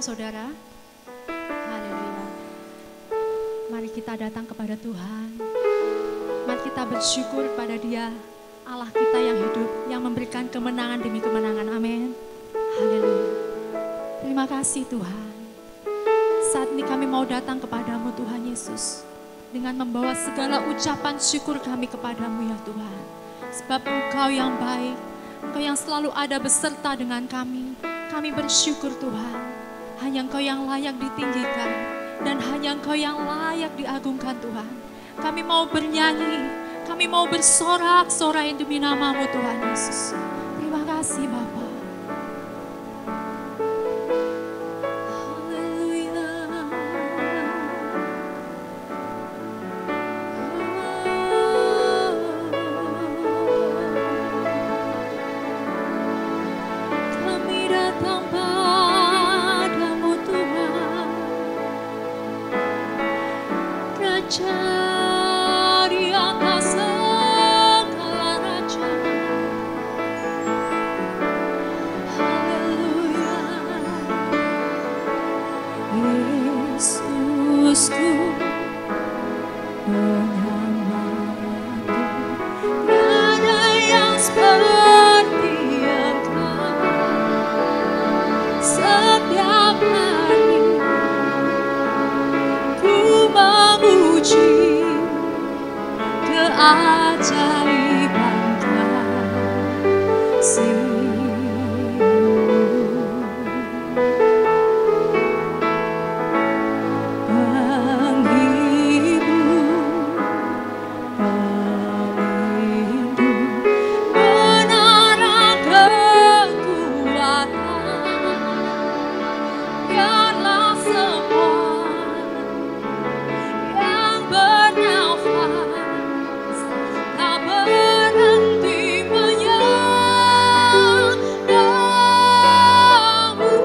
saudara. Haleluya. Mari kita datang kepada Tuhan. Mari kita bersyukur pada Dia, Allah kita yang hidup, yang memberikan kemenangan demi kemenangan. Amin. Haleluya. Terima kasih Tuhan. Saat ini kami mau datang kepadamu Tuhan Yesus, dengan membawa segala ucapan syukur kami kepadamu ya Tuhan. Sebab Engkau yang baik, Engkau yang selalu ada beserta dengan kami. Kami bersyukur Tuhan. Hanya Engkau yang layak ditinggikan, dan hanya Engkau yang layak diagungkan Tuhan. Kami mau bernyanyi, kami mau bersorak-sorai demi nama-Mu Tuhan Yesus. Terima kasih Bapa. Di atas segala raja, haleluya, Yesusku penyelamatku, tiada yang seperti Engkau. Setiap hari ku memuji keajaiban kasih-Mu. Penghibur, pelindung, menara kekuatan, biarlah semua yang bernafas tak berhenti menyembah-Mu.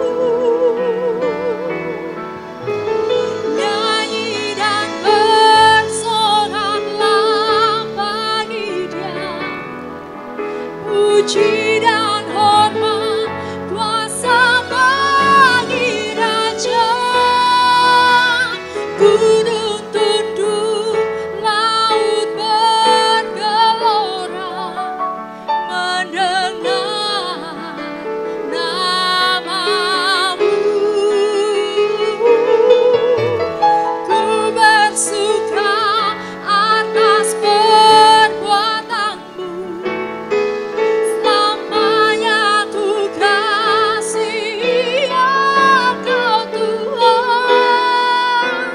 Nyanyi dan bersoraklah bagi Dia, puji dan hormat kuasa bagi Raja. Gunung tunduk, laut bergelora, mendengar nama-Mu. Ku bersuka atas perbuatan-Mu, selamanya ku kasihi Engkau Tuhan.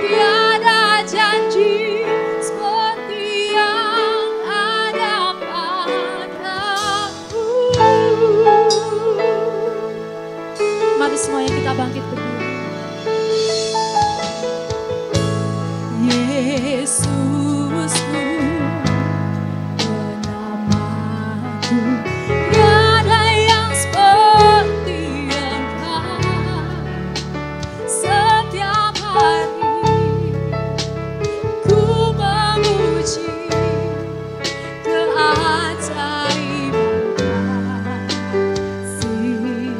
Tiada janji seperti yang ada padamu. Mari semuanya kita bangkit berdiri. Yesusku penyelamatku, tiada yang seperti Engkau. Setiap hari ku memuji keajaiban kasih-Mu.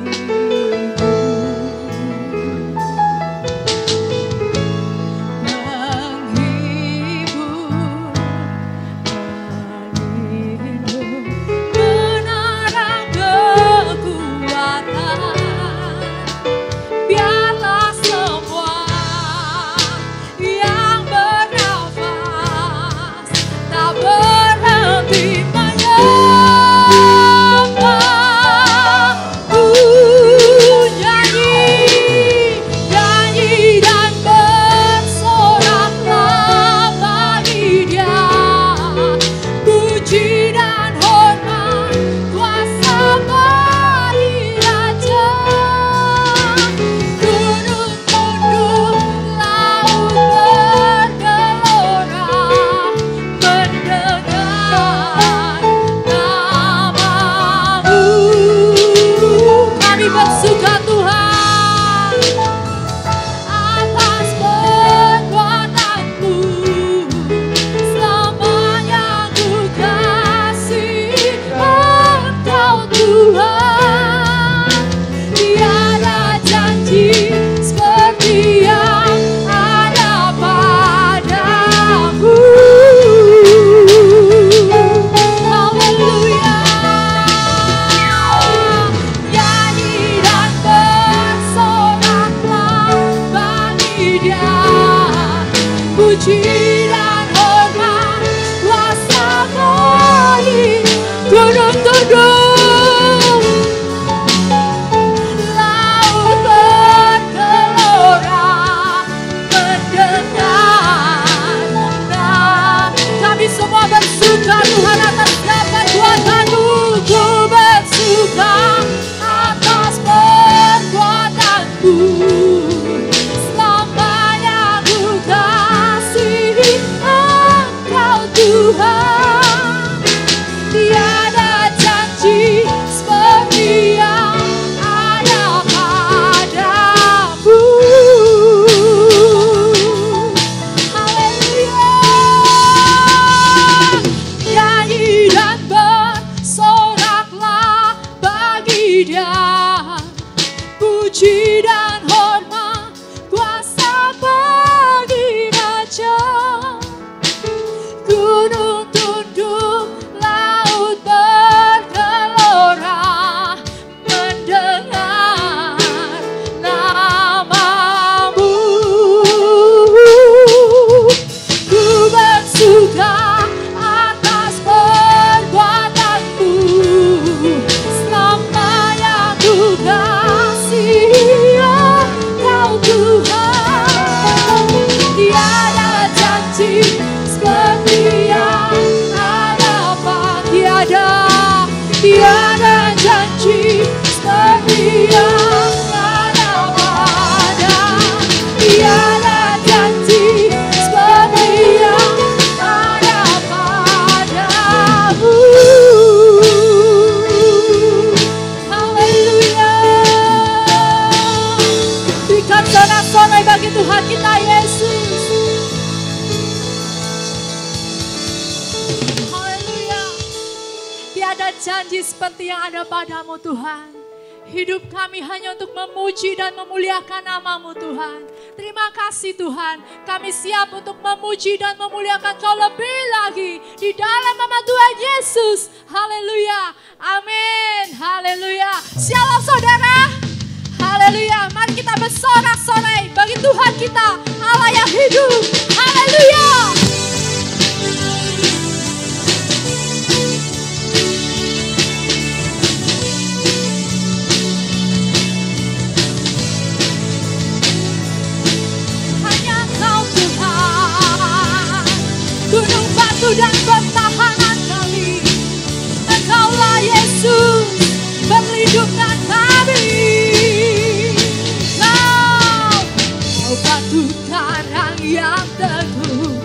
puji dan hormat, kuasa bagi Raja. Gunung tunduk, laut bergelora, mendengar namamu. Ku bersuka atas perbuatanmu, selama yang ku kasihi Engkau Tuhan. Tiada janji seperti yang ada pada, tiada janji seperti yang ada pada, tiada janji seperti yang ada padamu. Haleluya. Berikan sorak-sorai bagi Tuhan kita Yesus. Haleluya. Tiada janji seperti yang ada padamu Tuhan. Hidup kami hanya untuk memuji dan memuliakan nama-Mu Tuhan. Terima kasih Tuhan. Kami siap untuk memuji dan memuliakan Kau lebih lagi di dalam nama Tuhan Yesus. Haleluya. Amin. Haleluya. Shalom saudara. Haleluya. Mari kita bersorak-sorai bagi Tuhan kita, Allah yang hidup. Haleluya. Hanya Kau Tuhan, gunung batu dan pertahanan kami. Engkaulah Yesus, perlindungan kami. Kau batu karang yang teguh,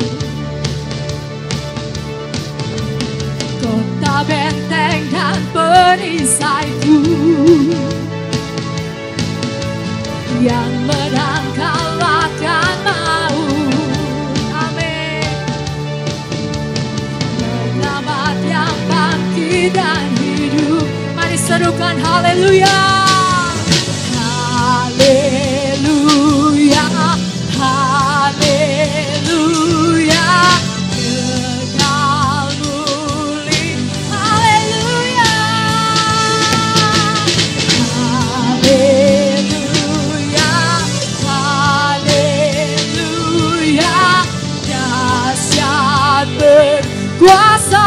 kota benteng dan perisaiku, yang menang kalahkan maut. Amin. Penyelamat yang bangkit dan hidup. Mari serukan haleluya. Haleluya, haleluya, kekal muli. Haleluya, haleluya, haleluya, dahsyat berkuasa.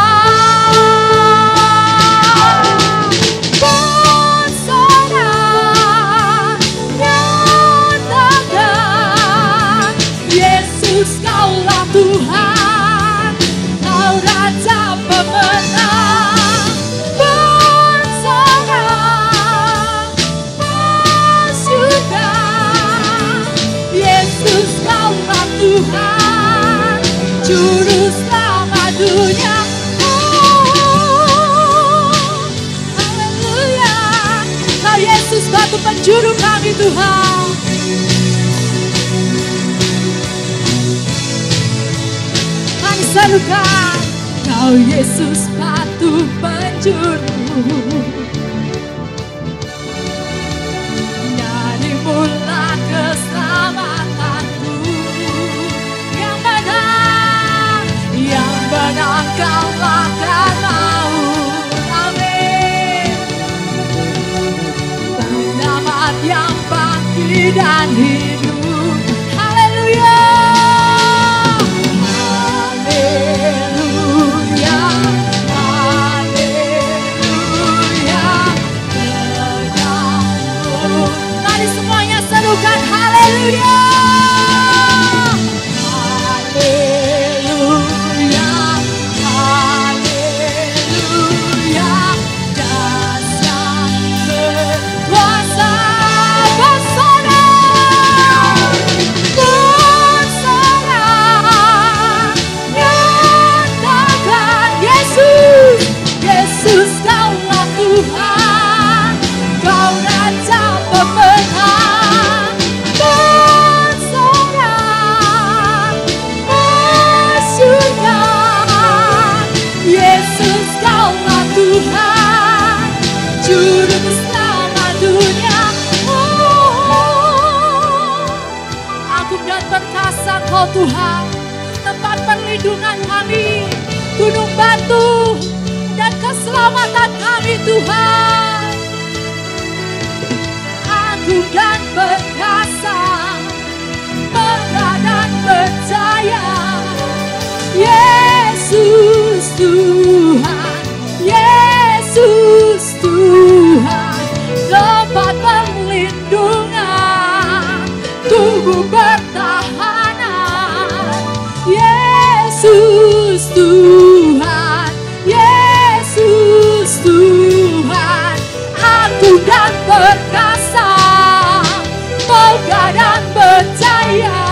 Tuhan, Kau Raja pemenang, bersorak, bersyukur. Yesus Kaulah Tuhan, Juru Selamat dunia. Haleluya, Kau Yesus batu penjuru kami Tuhan. Serukan, Kau Yesus batu penjuru. Darimu-lah keselamatanku. Yang menang kalahkan maut. Amin. Penyelamat yang bangkit dan hidup. Haleluya. Serukan haleluya. Haleluya, haleluya, dahsyat berkuasa. Bersorak, bersorak, nyatakan Yesus, Yesus Kaulah Tuhan, Kau Raja pemenang. Yesus Kaulah Tuhan, Juru Selamat. Engkau Tuhan, tempat perlindungan kami, gunung batu, dan keselamatan kami Tuhan. Agung dan perkasa, megah dan percaya, Yesus Tuhan, Yesus Tuhan, tempat perlindungan, tubuh pertahanan, Yesus Tuhan, Yesus Tuhan, agung dan perkasa, megah dan percaya,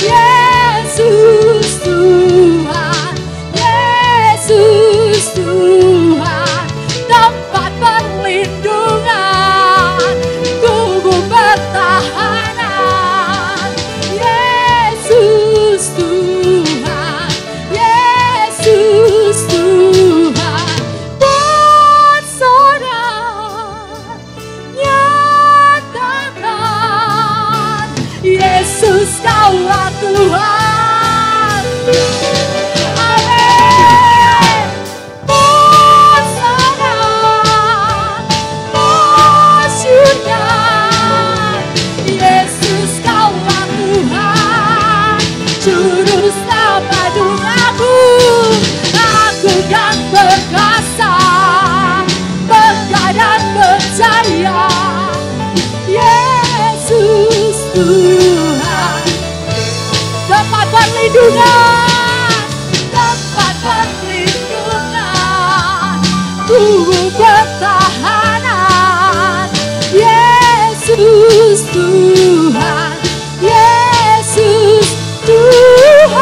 Yesus Tuhan, Yesus Tuhan, tempat perlindungan, tubuh pertahanan, Yesus Tuhan, Yesus Tuhan, bersorak nyatakan, Yesus Kaulah Tuhan. Amin. Bersorak, bersyukur, Yesus Kaulah Tuhan, Juru Selamat dukaku, agung dan perkasa, megah dan percaya, Yesus Tuhan, tempat perlindungan, tempat perlindungan, tubuh pertahanan, Yesus Tuhan, Yesus Tuhan.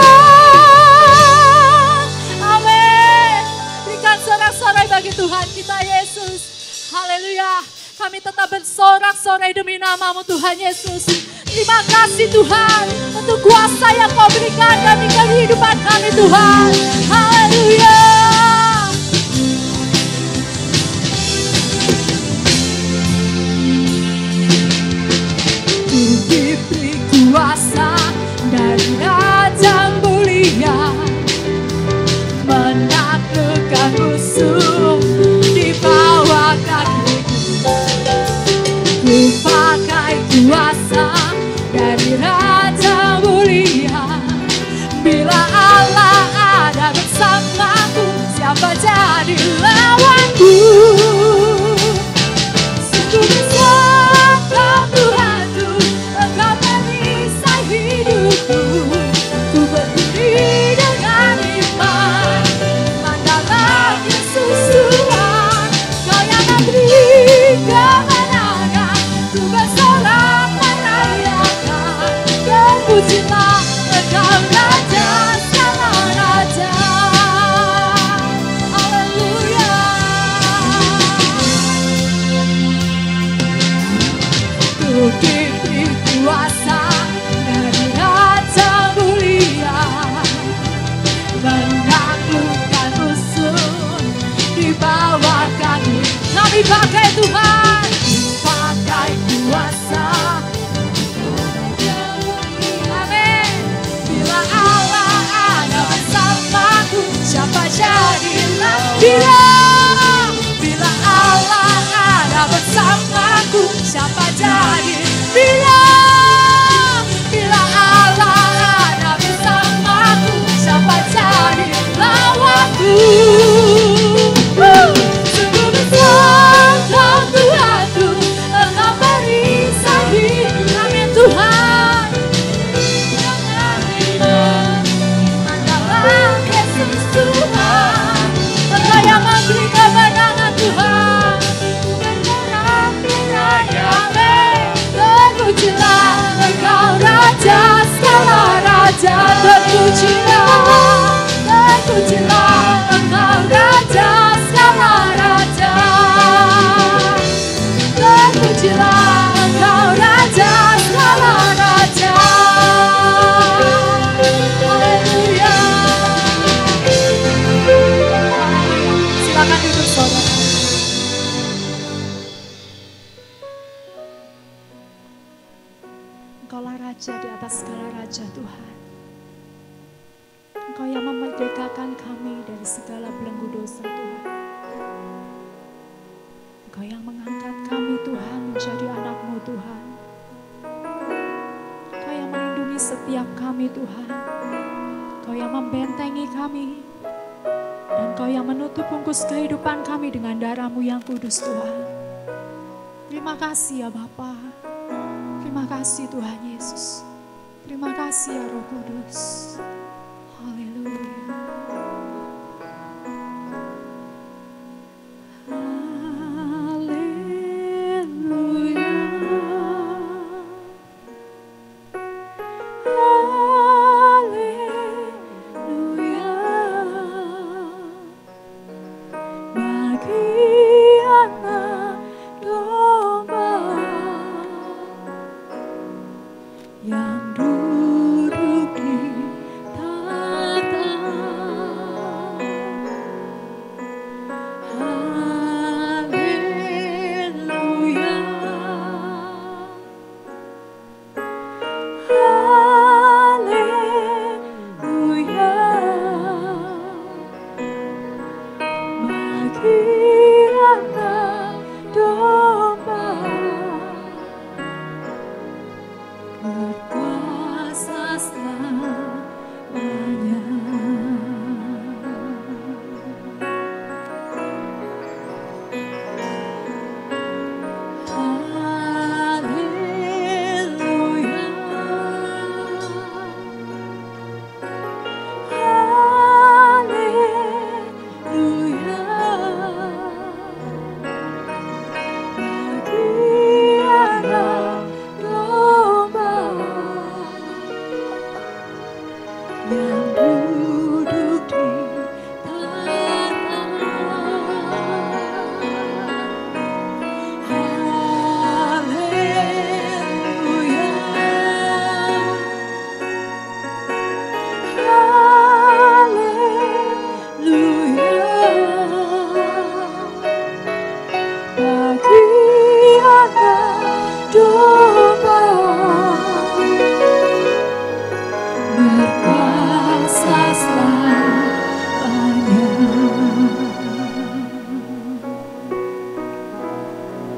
Amin. Berikan sorak-sorai bagi Tuhan kita Yesus. Haleluya. Kami tetap bersorak-sorai demi nama-Mu Tuhan Yesus. Terima kasih Tuhan untuk kuasa yang Kau berikan demi kehidupan kami Tuhan. Haleluya. Ku diberi kuasa dari Raja mulia, menaklukkan musuh di bawah kakiku. Ku pakai kuasa dari Raja mulia, bila Allah ada bersamaku, siapa jadi lawanku? Sungguh besar Kau Tuhanku, Engkau perisai hidupku. Ku berdiri dengan iman, dalam Yesus Tuhan, Kau yang memberi kemenangan. Ku bersorak merayakan, terpujilah Engkau Raja segala raja. Haleluya. Ku diberi kuasa dari Raja mulia, menaklukkan musuh di bawah kaki. Kami pakai Tuhan, pakai kuasa. Amin. Bila Allah ada bersamaku, siapa jadilah bila Allah ada bersamaku, siapa jadi bila Allah ada bersamaku, siapa jadi lawanku? Sungguh besar Kau Tuhanku, Engkau perisai hidupku. Amin Tuhan. Dengan iman dalam Yesus Tuhan, Engkau yang memberi raja di atas segala raja Tuhan. Engkau yang memerdekakan kami dari segala belenggu dosa Tuhan. Engkau yang mengangkat kami Tuhan menjadi anak-Mu Tuhan. Engkau yang melindungi setiap kami Tuhan. Engkau yang membentengi kami. Dan Engkau yang menutup bungkus kehidupan kami dengan darah-Mu yang kudus Tuhan. Terima kasih ya Bapa. Terima kasih Tuhan Yesus. Terima kasih ya Roh Kudus. Haleluya.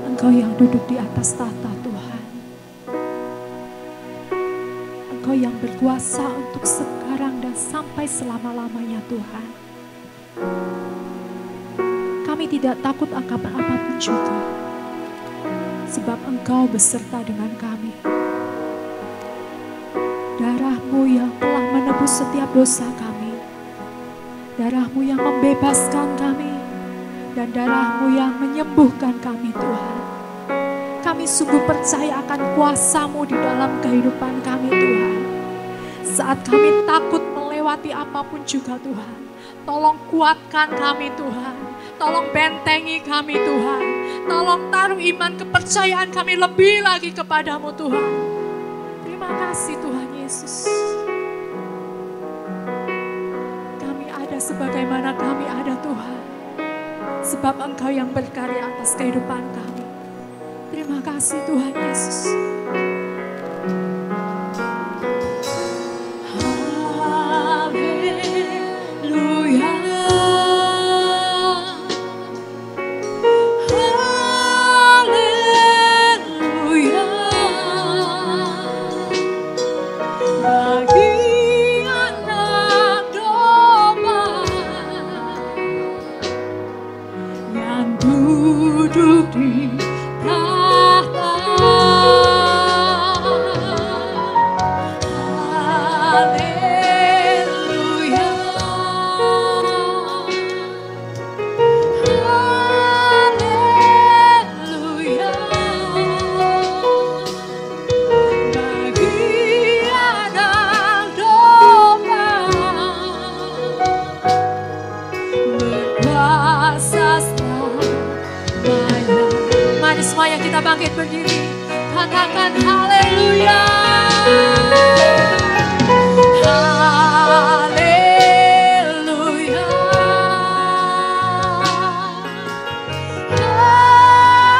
Engkau yang duduk di atas tahta Tuhan. Engkau yang berkuasa untuk sekarang dan sampai selama-lamanya Tuhan. Kami tidak takut akan apapun juga, sebab Engkau beserta dengan kami. Darah-Mu yang telah menebus setiap dosa kami. Darah-Mu yang membebaskan kami. Dan darah-Mu yang menyembuhkan kami Tuhan. Kami sungguh percaya akan kuasa-Mu di dalam kehidupan kami Tuhan. Saat kami takut melewati apapun juga Tuhan. Tolong kuatkan kami Tuhan. Tolong bentengi kami Tuhan. Tolong taruh iman kepercayaan kami lebih lagi kepadamu Tuhan. Terima kasih Tuhan Yesus. Kami ada sebagaimana kami ada Tuhan. Sebab Engkau yang berkarya atas kehidupan kami. Terima kasih Tuhan Yesus. Haleluya. Haleluya. Bagi anak domba yang duduk di tahta. Haleluya. Haleluya. Bagi anak domba berkuasa selamanya. Mari semuanya kita bangkit berdiri. Katakan haleluya. Haleluya.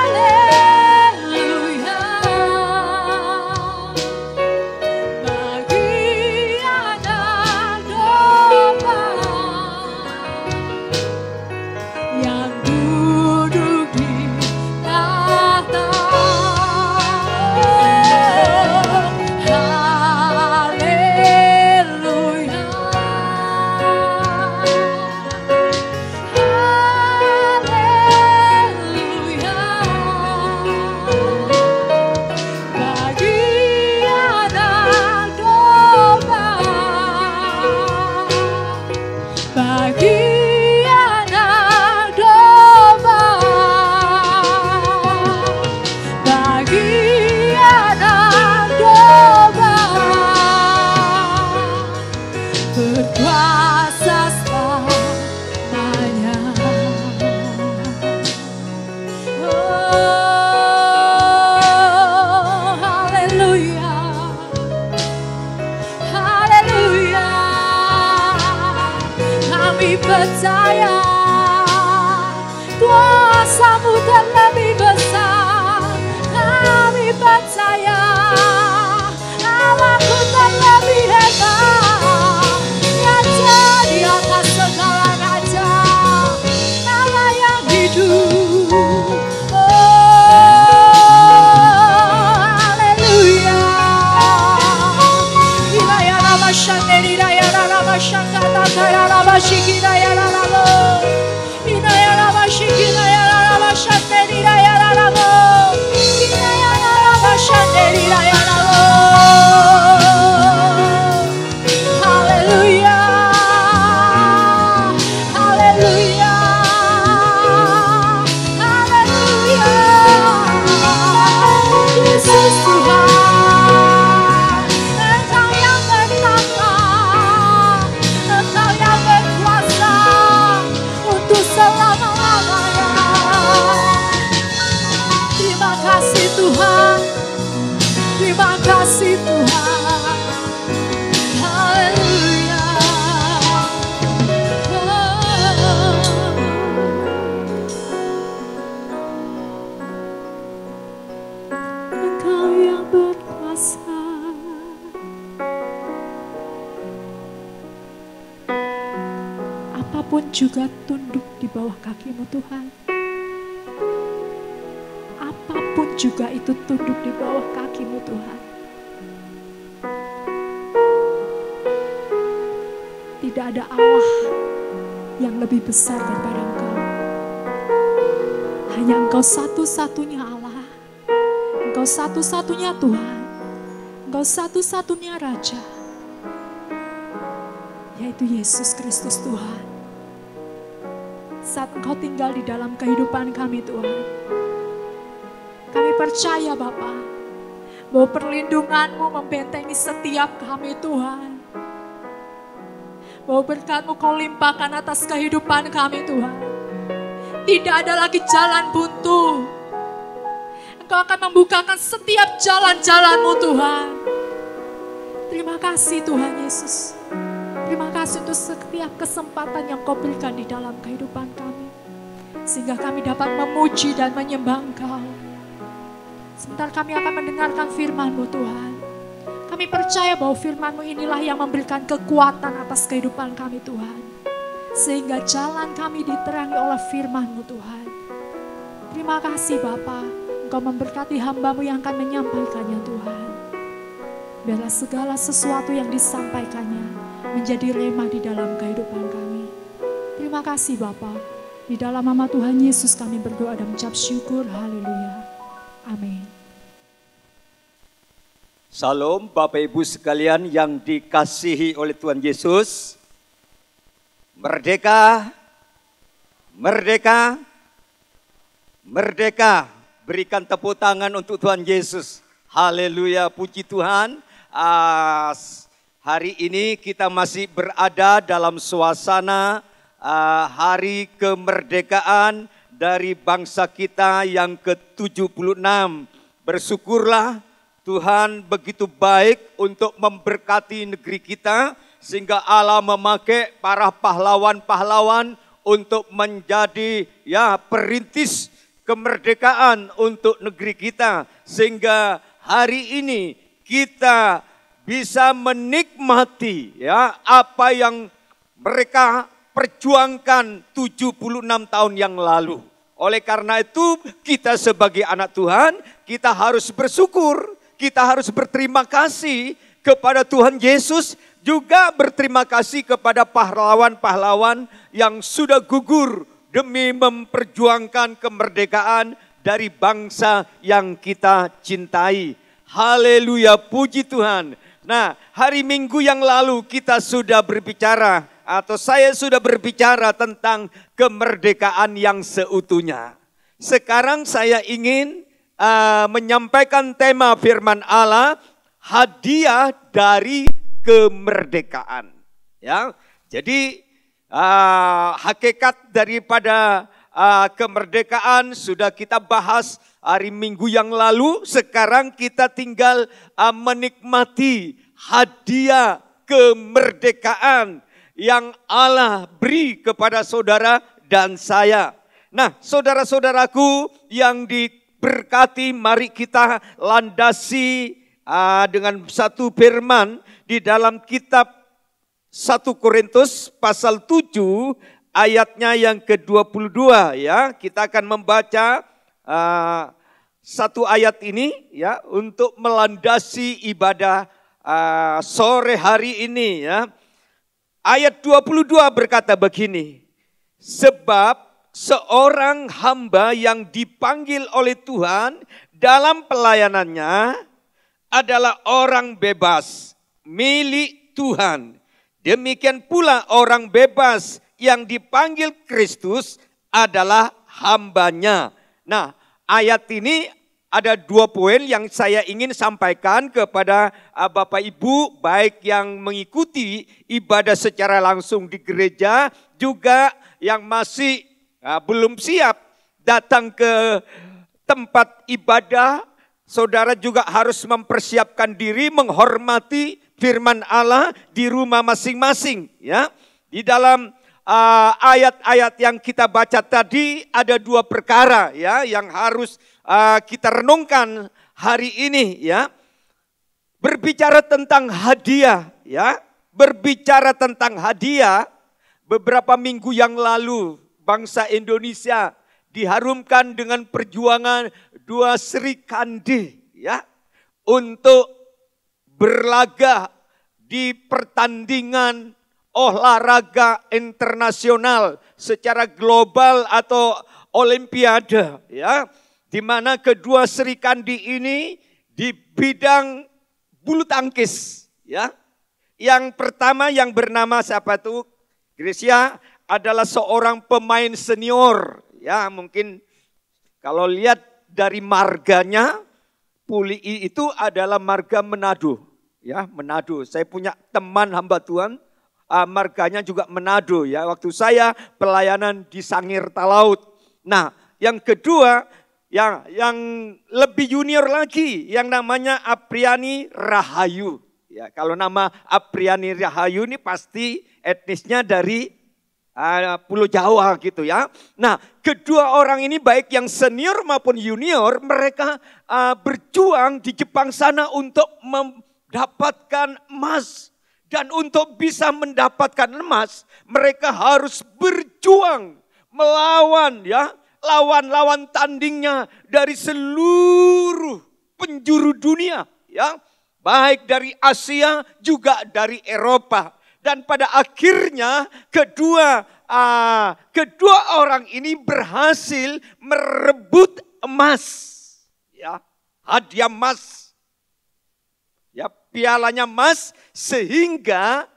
Haleluya. juga tunduk di bawah kaki-Mu Tuhan. Apapun juga itu tunduk di bawah kaki-Mu Tuhan. Tidak ada Allah yang lebih besar daripada Engkau. Hanya Engkau satu-satunya Allah. Engkau satu-satunya Tuhan. Engkau satu-satunya Raja. Yaitu Yesus Kristus Tuhan. Saat Engkau tinggal di dalam kehidupan kami Tuhan, kami percaya Bapa, bahwa perlindungan-Mu membentengi setiap kami Tuhan. Bahwa berkat-Mu Kau limpahkan atas kehidupan kami Tuhan. Tidak ada lagi jalan buntu. Engkau akan membukakan setiap jalan-jalan-Mu Tuhan. Terima kasih Tuhan Yesus. Terima kasih untuk setiap kesempatan yang Kau berikan di dalam kehidupan kami. Sehingga kami dapat memuji dan menyembah Engkau. Sebentar kami akan mendengarkan firman-Mu Tuhan. Kami percaya bahwa firman-Mu inilah yang memberikan kekuatan atas kehidupan kami Tuhan. Sehingga jalan kami diterangi oleh firman-Mu Tuhan. Terima kasih Bapa, Engkau memberkati hamba-Mu yang akan menyampaikannya Tuhan. Biarlah segala sesuatu yang disampaikannya menjadi rema di dalam kehidupan kami. Terima kasih Bapa. Di dalam nama Tuhan Yesus kami berdoa dan mengucap syukur. Haleluya. Amin. Salam Bapak Ibu sekalian yang dikasihi oleh Tuhan Yesus. Merdeka, merdeka, merdeka. Berikan tepuk tangan untuk Tuhan Yesus. Haleluya, puji Tuhan. Hari ini kita masih berada dalam suasana hari kemerdekaan dari bangsa kita yang ke-76. Bersyukurlah Tuhan begitu baik untuk memberkati negeri kita, sehingga Allah memakai para pahlawan-pahlawan untuk menjadi perintis kemerdekaan untuk negeri kita. Sehingga hari ini kita bisa menikmati apa yang mereka perjuangkan 76 tahun yang lalu. Oleh karena itu kita sebagai anak Tuhan, kita harus bersyukur, kita harus berterima kasih kepada Tuhan Yesus, juga berterima kasih kepada pahlawan-pahlawan yang sudah gugur demi memperjuangkan kemerdekaan dari bangsa yang kita cintai. Haleluya, puji Tuhan. Nah, hari Minggu yang lalu kita sudah berbicara, atau saya sudah berbicara tentang kemerdekaan yang seutuhnya. Sekarang saya ingin menyampaikan tema firman Allah, hadiah dari kemerdekaan. Ya, jadi hakikat daripada kemerdekaan sudah kita bahas hari Minggu yang lalu. Sekarang kita tinggal menikmati hadiah kemerdekaan yang Allah beri kepada saudara dan saya. Nah, saudara-saudaraku yang diberkati, mari kita landasi dengan satu firman di dalam kitab 1 Korintus pasal 7 ayatnya yang ke-22 ya. Kita akan membaca satu ayat ini ya untuk melandasi ibadah sore hari ini ya. Ayat 22 berkata begini, sebab seorang hamba yang dipanggil oleh Tuhan dalam pelayanannya adalah orang bebas milik Tuhan. Demikian pula orang bebas yang dipanggil Kristus adalah hambanya. Nah, ayat ini ada 2 poin yang saya ingin sampaikan kepada Bapak Ibu, baik yang mengikuti ibadah secara langsung di gereja, juga yang masih belum siap datang ke tempat ibadah. Saudara juga harus mempersiapkan diri menghormati firman Allah di rumah masing-masing. Ya, di dalam ayat-ayat yang kita baca tadi ada 2 perkara ya yang harus kita renungkan hari ini ya. Berbicara tentang hadiah ya, berbicara tentang hadiah, beberapa minggu yang lalu bangsa Indonesia diharumkan dengan perjuangan dua Sri Kandi ya untuk berlaga di pertandingan olahraga internasional secara global atau olimpiade ya, di mana kedua Sri Kandi ini di bidang bulu tangkis ya. Yang pertama yang bernama siapa tuh? Grecia adalah seorang pemain senior ya, mungkin kalau lihat dari marganya Puli itu adalah marga Manado ya, Manado. Saya punya teman hamba Tuhan marganya juga Manado ya, waktu saya pelayanan di Sangir Talaut. Nah, yang kedua yang lebih junior lagi yang namanya Apriani Rahayu. Ya, kalau nama Apriani Rahayu ini pasti etnisnya dari Pulau Jawa gitu ya. Nah, kedua orang ini baik yang senior maupun junior, mereka berjuang di Jepang sana untuk mendapatkan emas. Dan untuk bisa mendapatkan emas, mereka harus berjuang melawan ya, lawan-lawan tandingnya dari seluruh penjuru dunia ya. Baik dari Asia juga dari Eropa. Dan pada akhirnya kedua orang ini berhasil merebut emas. Ya, hadiah emas. Ya, pialanya emas sehingga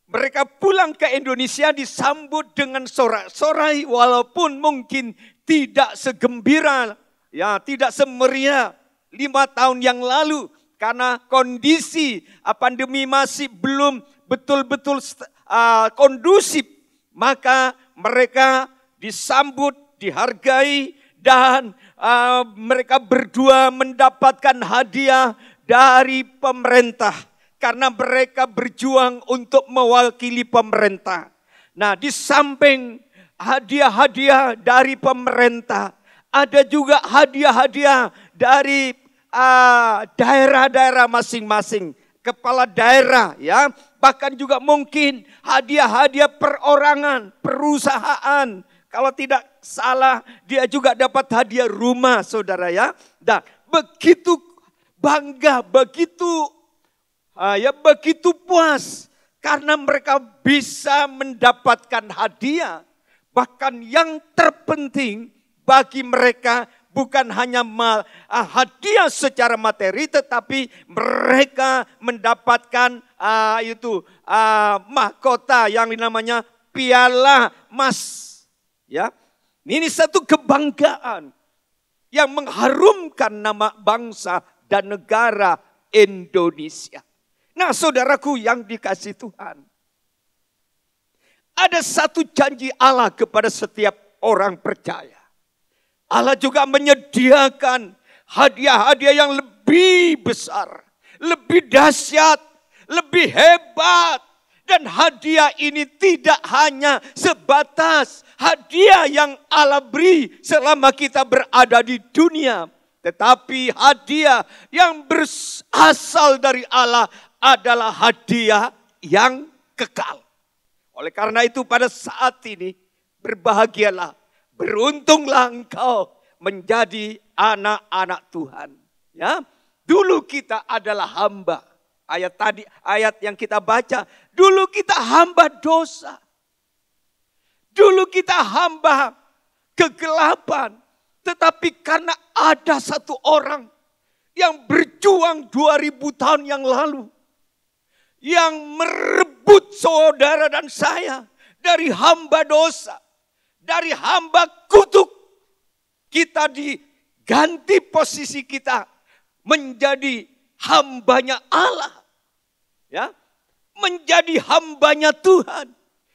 mereka pulang ke Indonesia disambut dengan sorak-sorai walaupun mungkin tidak segembira, ya, tidak semeriah 5 tahun yang lalu. Karena kondisi pandemi masih belum betul-betul kondusif, maka mereka disambut, dihargai, dan mereka berdua mendapatkan hadiah dari pemerintah. Karena mereka berjuang untuk mewakili pemerintah. Nah, di samping hadiah-hadiah dari pemerintah, ada juga hadiah-hadiah dari daerah-daerah masing-masing, kepala daerah ya, bahkan juga mungkin hadiah-hadiah perorangan, perusahaan. Kalau tidak salah dia juga dapat hadiah rumah, saudara ya. Dan begitu bangga, begitu puas karena mereka bisa mendapatkan hadiah. Bahkan yang terpenting bagi mereka bukan hanya hadiah secara materi, tetapi mereka mendapatkan mahkota yang namanya piala emas. Ya, ini satu kebanggaan yang mengharumkan nama bangsa dan negara Indonesia. Nah, saudaraku yang dikasihi Tuhan, ada satu janji Allah kepada setiap orang percaya. Allah juga menyediakan hadiah-hadiah yang lebih besar, lebih dahsyat, lebih hebat. Dan hadiah ini tidak hanya sebatas hadiah yang Allah beri selama kita berada di dunia. Tetapi hadiah yang berasal dari Allah adalah hadiah yang kekal. Oleh karena itu pada saat ini berbahagialah, beruntunglah engkau menjadi anak-anak Tuhan. Ya, dulu kita adalah hamba. Ayat yang kita baca, dulu kita hamba dosa. Dulu kita hamba kegelapan. Tetapi karena ada satu orang yang berjuang 2000 tahun yang lalu, yang merebut saudara dan saya dari hamba dosa, dari hamba kutuk, kita diganti posisi kita menjadi hambanya Allah, ya, menjadi hambanya Tuhan.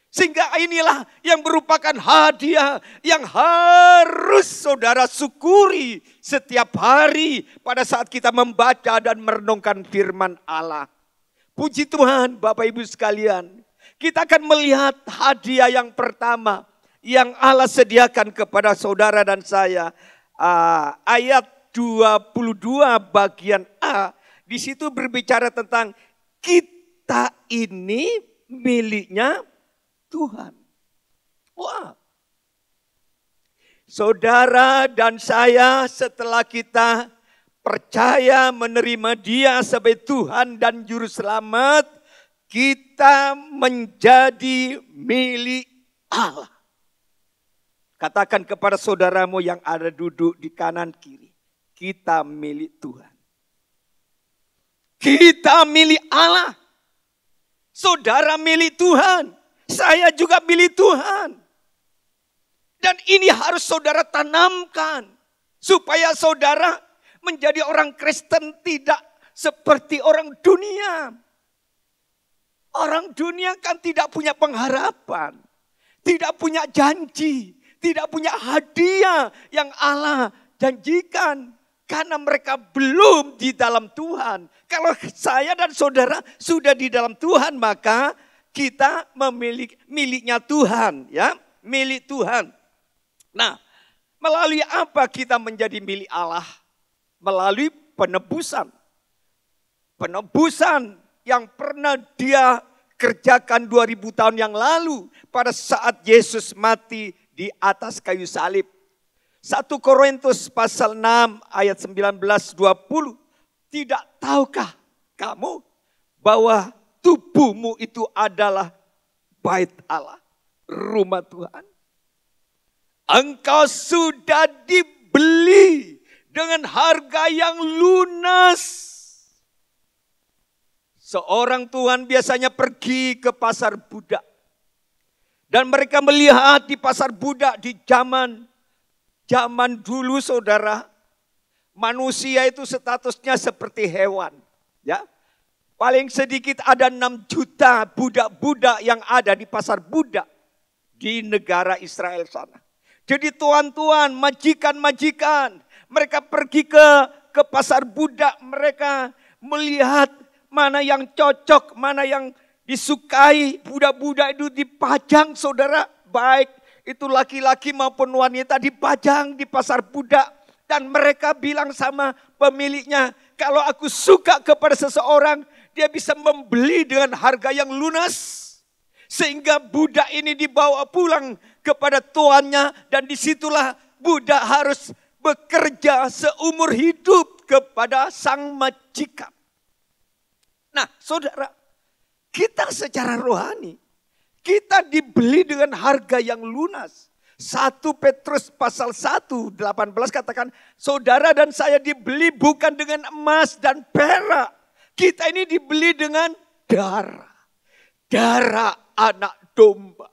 Sehingga inilah yang merupakan hadiah yang harus saudara syukuri setiap hari pada saat kita membaca dan merenungkan firman Allah. Puji Tuhan Bapak Ibu sekalian, kita akan melihat hadiah yang pertama yang Allah sediakan kepada saudara dan saya. Ayat 22 bagian A, di situ berbicara tentang kita ini miliknya Tuhan. Wah. Saudara dan saya setelah kita percaya menerima Dia sebagai Tuhan dan Juru Selamat, kita menjadi milik Allah. Katakan kepada saudaramu yang ada duduk di kanan kiri, kita milik Tuhan. Kita milik Allah. Saudara milik Tuhan. Saya juga milik Tuhan. Dan ini harus saudara tanamkan. Supaya saudara menjadi orang Kristen tidak seperti orang dunia. Orang dunia kan tidak punya pengharapan. Tidak punya janji. Tidak punya hadiah yang Allah janjikan. Karena mereka belum di dalam Tuhan. Kalau saya dan saudara sudah di dalam Tuhan, maka kita miliknya Tuhan. Ya, milik Tuhan. Nah, melalui apa kita menjadi milik Allah? Melalui penebusan. Penebusan yang pernah Dia kerjakan 2000 tahun yang lalu pada saat Yesus mati di atas kayu salib. 1 Korintus pasal 6 ayat 19-20. Tidak tahukah kamu bahwa tubuhmu itu adalah bait Allah, rumah Tuhan? Engkau sudah dibeli dengan harga yang lunas. Seorang Tuhan biasanya pergi ke pasar budak. Dan mereka melihat di pasar budak di zaman dulu saudara. Manusia itu statusnya seperti hewan. Ya, paling sedikit ada 6 juta budak-budak yang ada di pasar budak di negara Israel sana. Jadi tuan-tuan, majikan-majikan, mereka pergi ke pasar budak, mereka melihat mana yang cocok, mana yang disukai. Budak-budak itu dipajang saudara, baik itu laki-laki maupun wanita dipajang di pasar budak. Dan mereka bilang sama pemiliknya, kalau aku suka kepada seseorang, dia bisa membeli dengan harga yang lunas. Sehingga budak ini dibawa pulang kepada tuannya dan disitulah budak harus bekerja seumur hidup kepada sang majikan. Nah saudara, kita secara rohani, kita dibeli dengan harga yang lunas. 1 Petrus pasal 1, 18 katakan, saudara dan saya dibeli bukan dengan emas dan perak. Kita ini dibeli dengan darah. Darah anak domba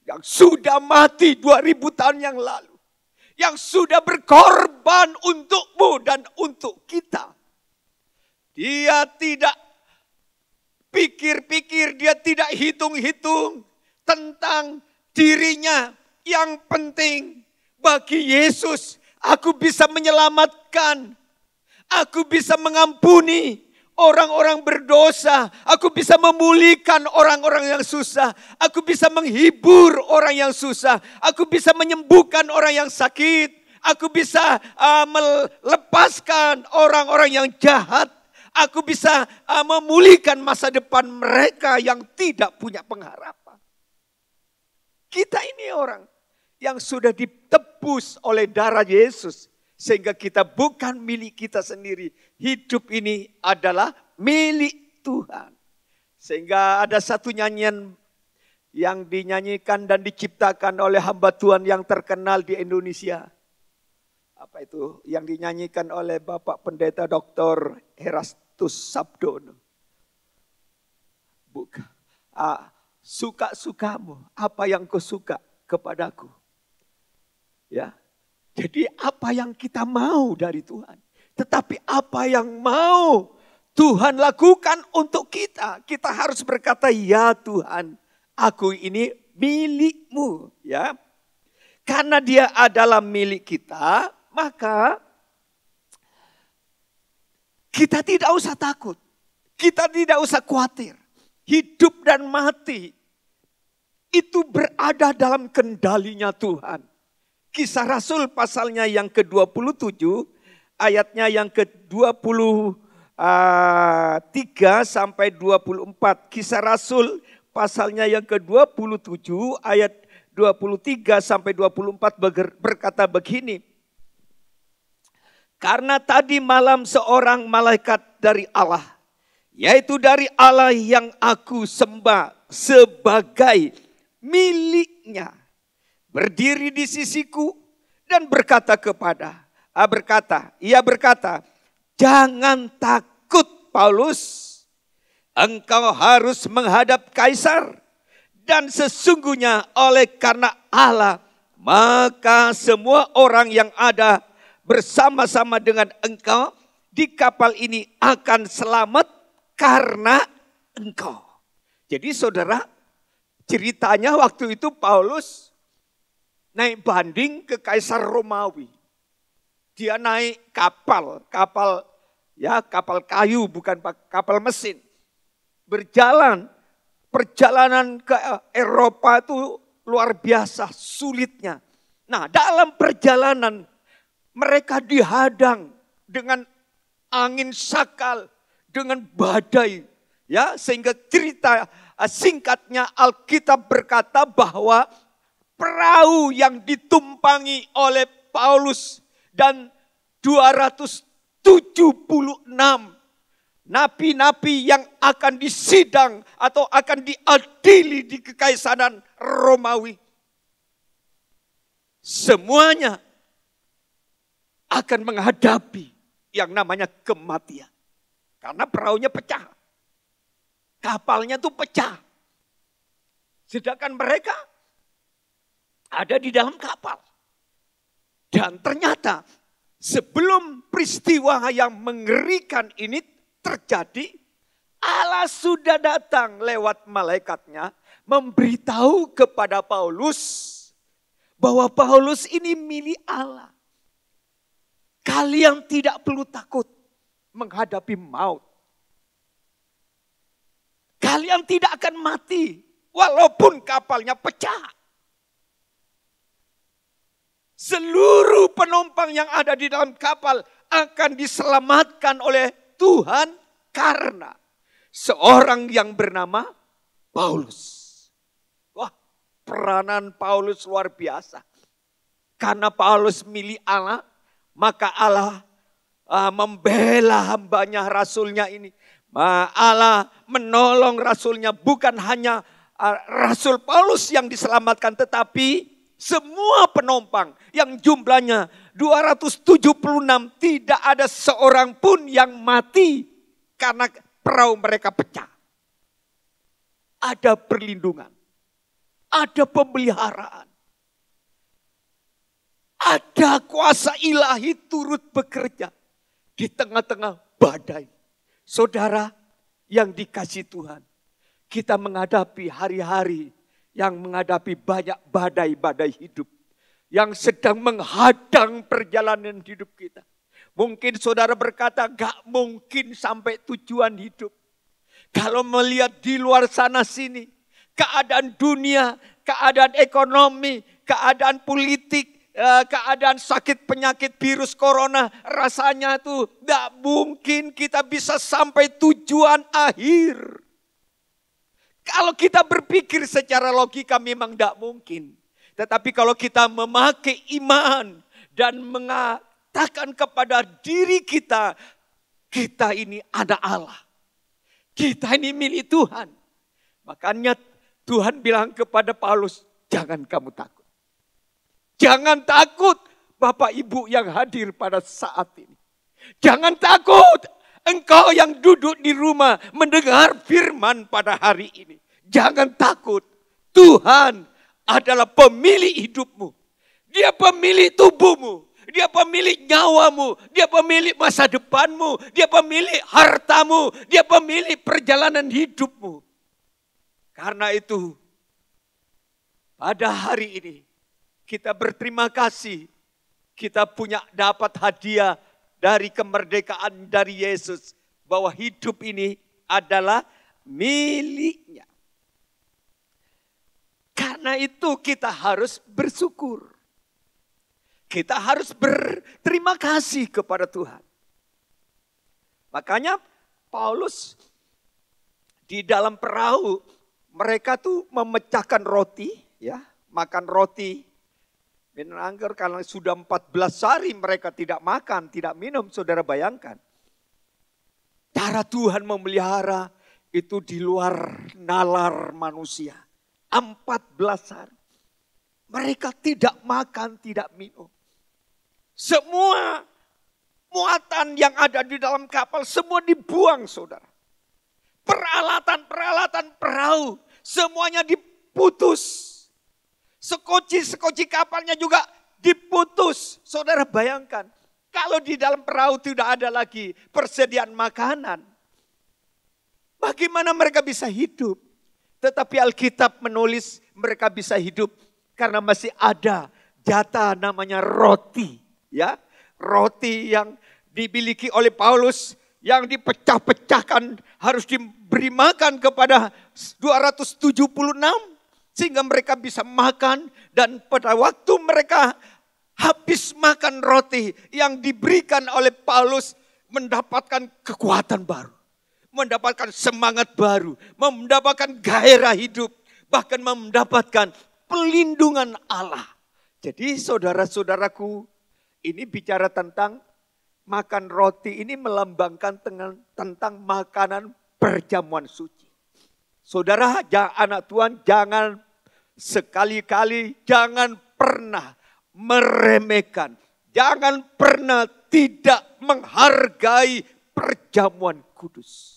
yang sudah mati 2000 tahun yang lalu. Yang sudah berkorban untukmu dan untuk kita. Dia tidak pikir-pikir, dia tidak hitung-hitung tentang dirinya. Yang penting bagi Yesus, aku bisa menyelamatkan. Aku bisa mengampuni orang-orang berdosa. Aku bisa memulihkan orang-orang yang susah. Aku bisa menghibur orang yang susah. Aku bisa menyembuhkan orang yang sakit. Aku bisa melepaskan orang-orang yang jahat. Aku bisa memulihkan masa depan mereka yang tidak punya pengharapan. Kita ini orang yang sudah ditebus oleh darah Yesus. Sehingga kita bukan milik kita sendiri. Hidup ini adalah milik Tuhan. Sehingga ada satu nyanyian yang dinyanyikan dan diciptakan oleh hamba Tuhan yang terkenal di Indonesia. Apa itu? Yang dinyanyikan oleh Bapak Pendeta Dr. Erastus Sabdono. Bukan. Suka-sukamu, apa yang kau suka kepadaku. Ya. Jadi apa yang kita mau dari Tuhan. Tetapi apa yang mau Tuhan lakukan untuk kita. Kita harus berkata, ya Tuhan, aku ini milikmu. Ya. Karena dia adalah milik kita, maka kita tidak usah takut. Kita tidak usah khawatir. Hidup dan mati itu berada dalam kendalinya Tuhan. Kisah Rasul pasalnya yang ke-27, ayatnya yang ke-23 sampai 24. Kisah Rasul pasalnya yang ke-27 ayat 23 sampai 24 berkata begini. Karena tadi malam seorang malaikat dari Allah, yaitu dari Allah yang aku sembah sebagai miliknya, berdiri di sisiku dan ia berkata, jangan takut Paulus, engkau harus menghadap kaisar, dan sesungguhnya oleh karena Allah, maka semua orang yang ada bersama-sama dengan engkau di kapal ini akan selamat karena engkau. Jadi saudara, ceritanya waktu itu Paulus naik banding ke Kaisar Romawi. Dia naik kapal kayu bukan kapal mesin. Perjalanan ke Eropa itu luar biasa sulitnya. Nah, dalam perjalanan mereka dihadang dengan angin sakal, dengan badai, ya, sehingga cerita singkatnya Alkitab berkata bahwa perahu yang ditumpangi oleh Paulus dan 276 napi-napi yang akan disidang atau akan diadili di kekaisaran Romawi, semuanya akan menghadapi yang namanya kematian. Karena perahunya pecah. Kapalnya tuh pecah. Sedangkan mereka ada di dalam kapal. Dan ternyata sebelum peristiwa yang mengerikan ini terjadi, Allah sudah datang lewat malaikatnya memberitahu kepada Paulus bahwa Paulus ini milik Allah. Kalian tidak perlu takut menghadapi maut. Kalian tidak akan mati walaupun kapalnya pecah. Seluruh penumpang yang ada di dalam kapal akan diselamatkan oleh Tuhan karena seorang yang bernama Paulus. Wah, peranan Paulus luar biasa. Karena Paulus milik Allah, maka Allah membela hambanya rasulnya ini. Allah menolong rasulnya, bukan hanya Rasul Paulus yang diselamatkan, tetapi semua penumpang yang jumlahnya 276, tidak ada seorang pun yang mati karena perahu mereka pecah. Ada perlindungan, ada pemeliharaan. Ada kuasa ilahi turut bekerja di tengah-tengah badai. Saudara yang dikasihi Tuhan, kita menghadapi hari-hari yang menghadapi banyak badai-badai hidup yang sedang menghadang perjalanan hidup kita. Mungkin saudara berkata, gak mungkin sampai tujuan hidup. Kalau melihat di luar sana sini, keadaan dunia, keadaan ekonomi, keadaan politik, keadaan sakit penyakit virus corona, rasanya tuh tidak mungkin kita bisa sampai tujuan akhir. Kalau kita berpikir secara logika memang tidak mungkin. Tetapi kalau kita memakai iman dan mengatakan kepada diri kita, kita ini anak Allah. Kita ini milik Tuhan. Makanya Tuhan bilang kepada Paulus, jangan kamu takut. Jangan takut Bapak Ibu yang hadir pada saat ini. Jangan takut engkau yang duduk di rumah mendengar firman pada hari ini. Jangan takut, Tuhan adalah pemilik hidupmu. Dia pemilik tubuhmu, dia pemilik nyawamu, dia pemilik masa depanmu, dia pemilik hartamu, dia pemilik perjalanan hidupmu. Karena itu, pada hari ini, kita berterima kasih, kita dapat hadiah dari kemerdekaan dari Yesus. Bahwa hidup ini adalah miliknya. Karena itu kita harus bersyukur. Kita harus berterima kasih kepada Tuhan. Makanya Paulus di dalam perahu mereka tuh memecahkan roti, ya, makan roti. Minum anggur karena sudah 14 hari mereka tidak makan, tidak minum, saudara bayangkan. Cara Tuhan memelihara itu di luar nalar manusia. 14 hari. Mereka tidak makan, tidak minum. Semua muatan yang ada di dalam kapal semua dibuang, saudara. Peralatan perahu semuanya diputus. Sekoci kapalnya juga diputus. Saudara bayangkan, kalau di dalam perahu tidak ada lagi persediaan makanan, bagaimana mereka bisa hidup? Tetapi Alkitab menulis mereka bisa hidup karena masih ada jatah namanya roti. Ya, roti yang dimiliki oleh Paulus yang dipecah-pecahkan harus diberi makan kepada 276 sehingga mereka bisa makan, dan pada waktu mereka habis makan roti yang diberikan oleh Paulus mendapatkan kekuatan baru, mendapatkan semangat baru, mendapatkan gairah hidup, bahkan mendapatkan pelindungan Allah. Jadi saudara-saudaraku, ini bicara tentang makan roti, ini melambangkan tentang makanan perjamuan suci. Saudara, anak Tuhan, jangan sekali-kali, jangan pernah meremehkan, jangan pernah tidak menghargai perjamuan kudus.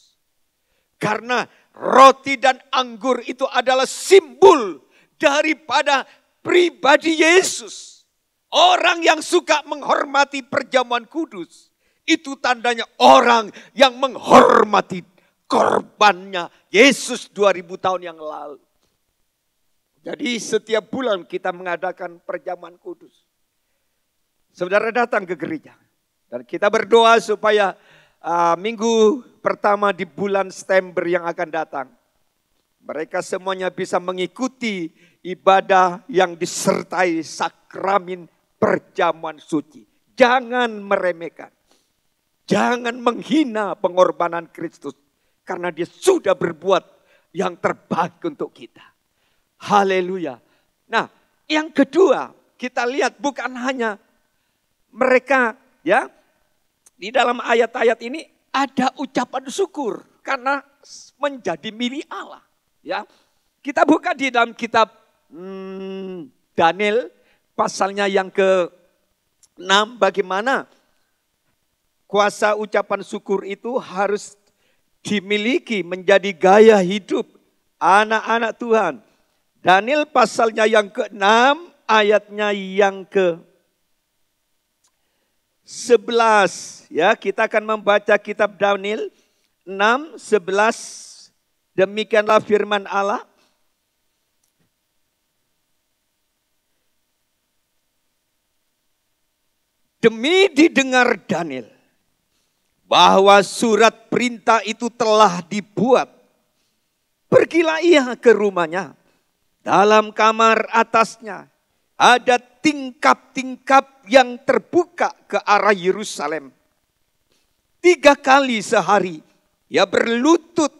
Karena roti dan anggur itu adalah simbol daripada pribadi Yesus. Orang yang suka menghormati perjamuan kudus, itu tandanya orang yang menghormati korbannya Yesus 2000 tahun yang lalu. Jadi setiap bulan kita mengadakan perjamuan kudus. Saudara datang ke gereja dan kita berdoa supaya minggu pertama di bulan September yang akan datang, mereka semuanya bisa mengikuti ibadah yang disertai sakramen perjamuan suci. Jangan meremehkan, jangan menghina pengorbanan Kristus. Karena dia sudah berbuat yang terbaik untuk kita. Haleluya. Nah, yang kedua, kita lihat bukan hanya mereka, ya, di dalam ayat-ayat ini ada ucapan syukur karena menjadi milik Allah. Ya, kita buka di dalam kitab Daniel pasalnya yang ke-6, bagaimana kuasa ucapan syukur itu harus dimiliki menjadi gaya hidup anak-anak Tuhan. Daniel pasalnya yang ke-6 ayatnya yang ke-11. Ya, kita akan membaca kitab Daniel 6:11. Demikianlah firman Allah. Demi didengar Daniel bahwa surat perintah itu telah dibuat, pergilah ia ke rumahnya. Dalam kamar atasnya ada tingkap-tingkap yang terbuka ke arah Yerusalem. 3 kali sehari ia berlutut,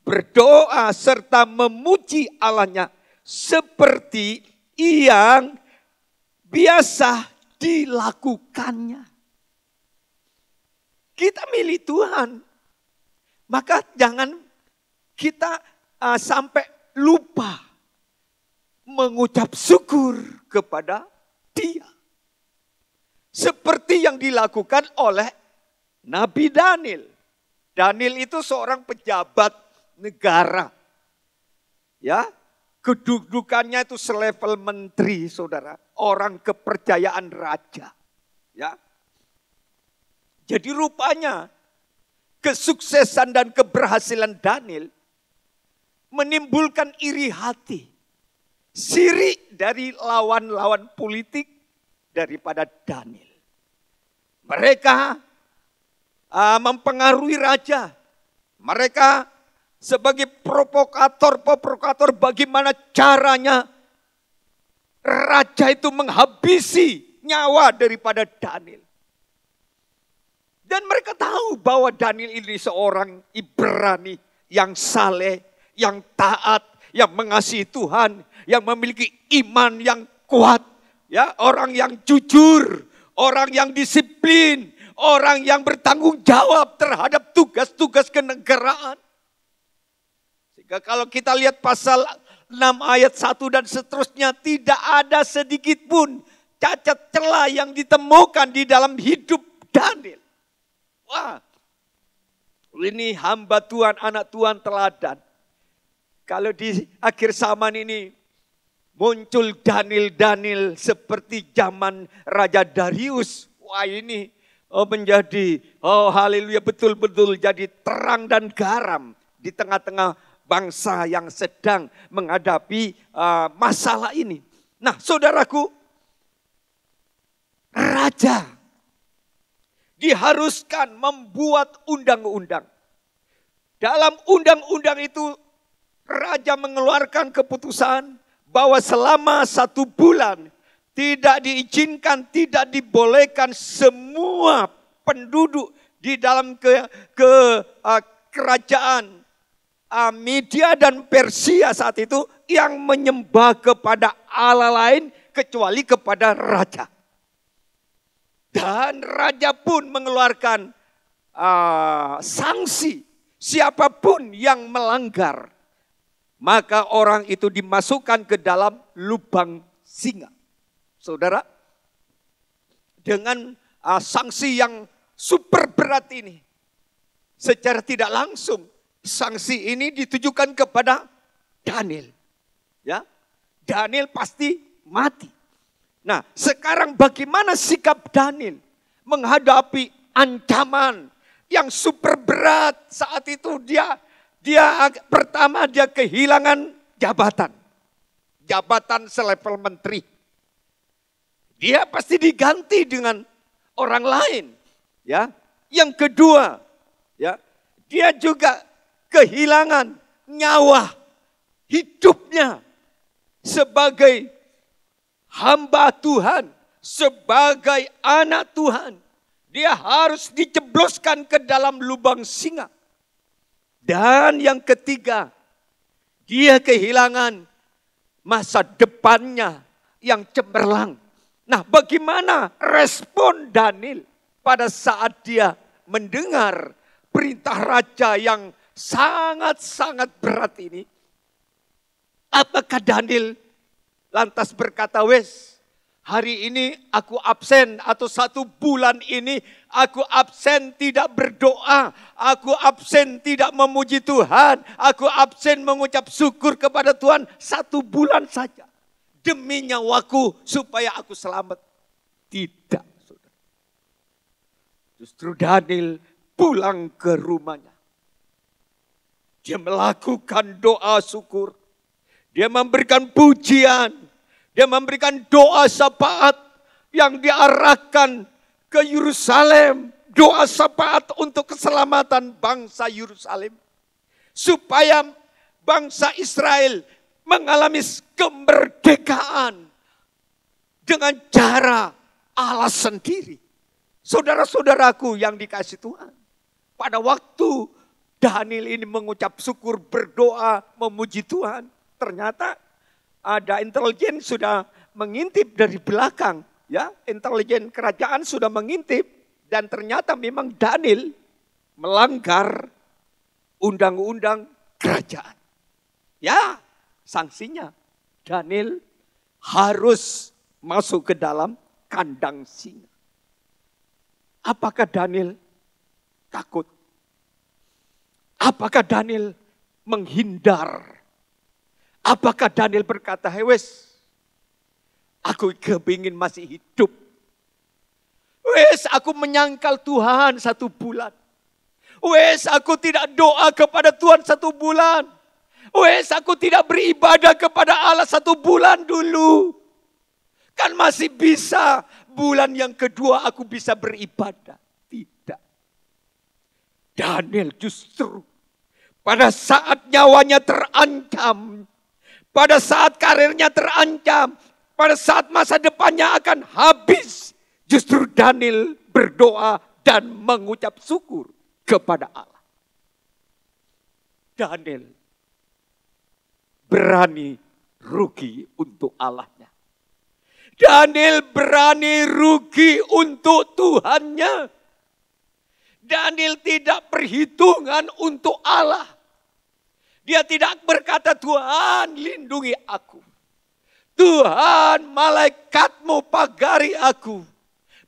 berdoa serta memuji Allahnya seperti yang biasa dilakukannya. Kita milik Tuhan, maka jangan kita sampai lupa mengucap syukur kepada Dia. Seperti yang dilakukan oleh Nabi Daniel. Daniel itu seorang pejabat negara. Ya, kedudukannya itu selevel menteri, saudara. Orang kepercayaan raja. Ya. Jadi rupanya kesuksesan dan keberhasilan Daniel menimbulkan iri hati, sirik dari lawan-lawan politik daripada Daniel. Mereka mempengaruhi raja. Mereka sebagai provokator bagaimana caranya raja itu menghabisi nyawa daripada Daniel. Dan mereka tahu bahwa Daniel ini seorang Ibrani yang saleh, yang taat, yang mengasihi Tuhan, yang memiliki iman yang kuat, ya, orang yang jujur, orang yang disiplin, orang yang bertanggung jawab terhadap tugas-tugas kenegaraan. Sehingga kalau kita lihat pasal 6 ayat 1 dan seterusnya, tidak ada sedikit pun cacat celah yang ditemukan di dalam hidup Daniel. Wah, ini hamba Tuhan, anak Tuhan teladan. Kalau di akhir zaman ini muncul Daniel seperti zaman Raja Darius. Wah, ini menjadi, haleluya, betul-betul jadi terang dan garam di tengah-tengah bangsa yang sedang menghadapi masalah ini. Nah, saudaraku, raja diharuskan membuat undang-undang. Dalam undang-undang itu, raja mengeluarkan keputusan bahwa selama 1 bulan tidak diizinkan, tidak dibolehkan semua penduduk di dalam kerajaan Media dan Persia saat itu yang menyembah kepada Allah lain kecuali kepada raja. Dan raja pun mengeluarkan sanksi siapapun yang melanggar, maka orang itu dimasukkan ke dalam lubang singa. Saudara, dengan sanksi yang super berat ini, secara tidak langsung sanksi ini ditujukan kepada Daniel. Ya, Daniel pasti mati. Nah, sekarang bagaimana sikap Daniel menghadapi ancaman yang super berat saat itu? Pertama dia kehilangan jabatan selevel menteri. Dia pasti diganti dengan orang lain, ya. Yang kedua, ya, dia juga kehilangan nyawa hidupnya sebagai hamba Tuhan, sebagai anak Tuhan. Dia harus dicebloskan ke dalam lubang singa. Dan yang ketiga, dia kehilangan masa depannya yang cemerlang. Nah, bagaimana respon Daniel pada saat dia mendengar perintah raja yang sangat-sangat berat ini? Apakah Daniel lantas berkata, wes, hari ini aku absen, atau 1 bulan ini aku absen tidak berdoa, aku absen tidak memuji Tuhan, aku absen mengucap syukur kepada Tuhan 1 bulan saja demi nyawaku supaya aku selamat? Tidak, saudara. Justru Daniel pulang ke rumahnya. Dia melakukan doa syukur. Dia memberikan pujian. Dia memberikan doa syafaat yang diarahkan ke Yerusalem. Doa syafaat untuk keselamatan bangsa Yerusalem. Supaya bangsa Israel mengalami kemerdekaan dengan cara Allah sendiri. Saudara-saudaraku yang dikasihi Tuhan, pada waktu Daniel ini mengucap syukur, berdoa, memuji Tuhan, ternyata ada intelijen sudah mengintip dari belakang, ya, intelijen kerajaan sudah mengintip, dan ternyata memang Daniel melanggar undang-undang kerajaan. Ya, sanksinya Daniel harus masuk ke dalam kandang singa. Apakah Daniel takut? Apakah Daniel menghindar? Apakah Daniel berkata, wes, aku kepingin masih hidup. Wes, aku menyangkal Tuhan 1 bulan. Wes, aku tidak doa kepada Tuhan 1 bulan. Wes, aku tidak beribadah kepada Allah 1 bulan dulu. Kan masih bisa, bulan yang kedua aku bisa beribadah. Tidak. Daniel justru pada saat nyawanya terancam, pada saat karirnya terancam, pada saat masa depannya akan habis, justru Daniel berdoa dan mengucap syukur kepada Allah. Daniel berani rugi untuk Allahnya. Daniel berani rugi untuk Tuhannya. Daniel tidak perhitungan untuk Allah. Dia tidak berkata, Tuhan lindungi aku. Tuhan malaikatmu pagari aku.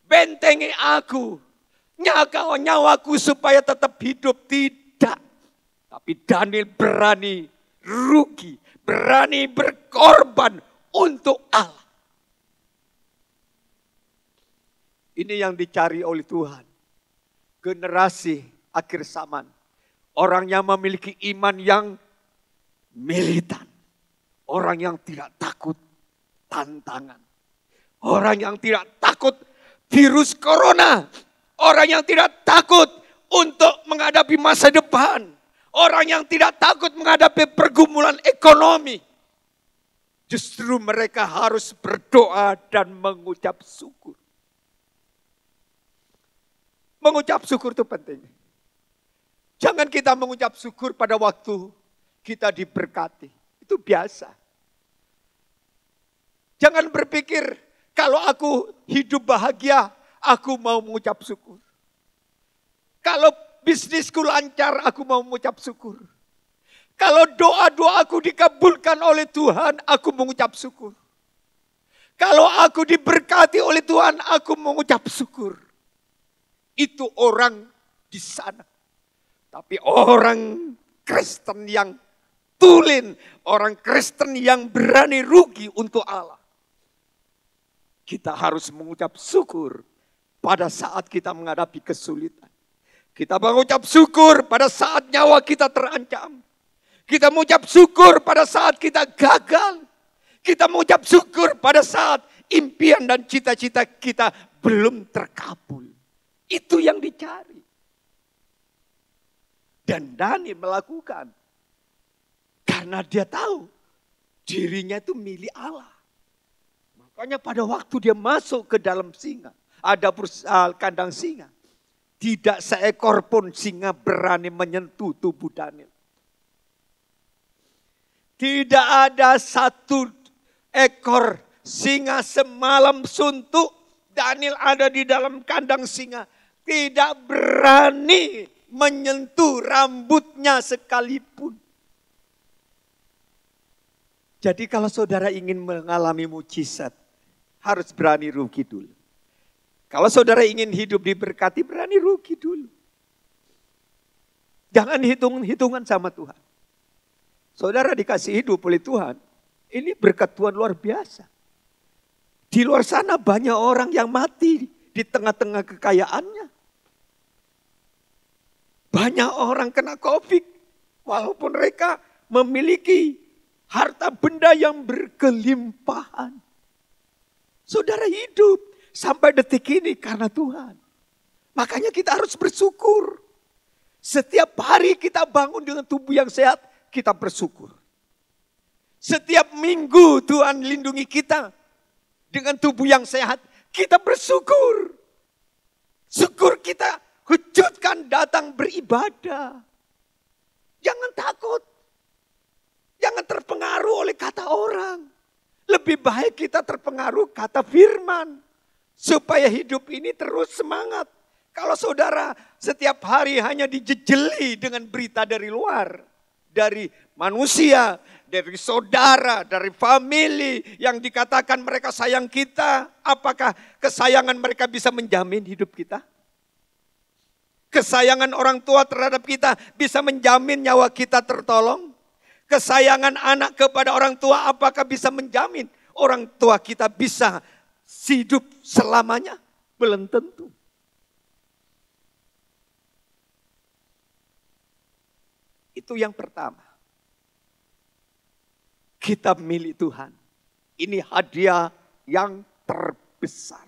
Bentengi aku. Jaga nyawaku supaya tetap hidup. Tidak. Tapi Daniel berani rugi. Berani berkorban untuk Allah. Ini yang dicari oleh Tuhan. Generasi akhir zaman. Orang yang memiliki iman yang militan. Orang yang tidak takut tantangan. Orang yang tidak takut virus corona. Orang yang tidak takut untuk menghadapi masa depan. Orang yang tidak takut menghadapi pergumulan ekonomi. Justru mereka harus berdoa dan mengucap syukur. Mengucap syukur itu penting. Jangan kita mengucap syukur pada waktu kita diberkati. Itu biasa. Jangan berpikir kalau aku hidup bahagia, aku mau mengucap syukur. Kalau bisnisku lancar, aku mau mengucap syukur. Kalau doa-doaku dikabulkan oleh Tuhan, aku mengucap syukur. Kalau aku diberkati oleh Tuhan, aku mengucap syukur. Itu orang di sana. Tapi orang Kristen yang tulen, orang Kristen yang berani rugi untuk Allah. Kita harus mengucap syukur pada saat kita menghadapi kesulitan. Kita mengucap syukur pada saat nyawa kita terancam. Kita mengucap syukur pada saat kita gagal. Kita mengucap syukur pada saat impian dan cita-cita kita belum terkabul. Itu yang dicari. Dan Daniel melakukan. Karena dia tahu dirinya itu milik Allah. Makanya pada waktu dia masuk ke dalam singa. Ada kandang singa. Tidak seekor pun singa berani menyentuh tubuh Daniel. Tidak ada satu ekor singa semalam suntuk. Daniel ada di dalam kandang singa. Tidak berani menyentuh rambutnya sekalipun. Jadi kalau saudara ingin mengalami mujizat, harus berani rugi dulu. Kalau saudara ingin hidup diberkati, berani rugi dulu. Jangan hitung-hitungan sama Tuhan. Saudara dikasih hidup oleh Tuhan, ini berkat Tuhan luar biasa. Di luar sana banyak orang yang mati di tengah-tengah kekayaannya. Banyak orang kena COVID, walaupun mereka memiliki harta benda yang berkelimpahan. Saudara hidup sampai detik ini karena Tuhan. Makanya kita harus bersyukur. Setiap hari kita bangun dengan tubuh yang sehat, kita bersyukur. Setiap minggu Tuhan lindungi kita dengan tubuh yang sehat, kita bersyukur. Syukur kita hujudkan datang beribadah. Jangan takut. Jangan terpengaruh oleh kata orang. Lebih baik kita terpengaruh kata firman. Supaya hidup ini terus semangat. Kalau saudara setiap hari hanya dijejeli dengan berita dari luar. Dari manusia, dari saudara, dari famili yang dikatakan mereka sayang kita. Apakah kesayangan mereka bisa menjamin hidup kita? Kesayangan orang tua terhadap kita bisa menjamin nyawa kita tertolong? Kesayangan anak kepada orang tua apakah bisa menjamin orang tua kita bisa hidup selamanya? Belum tentu. Itu yang pertama. Kita milik Tuhan. Ini hadiah yang terbesar.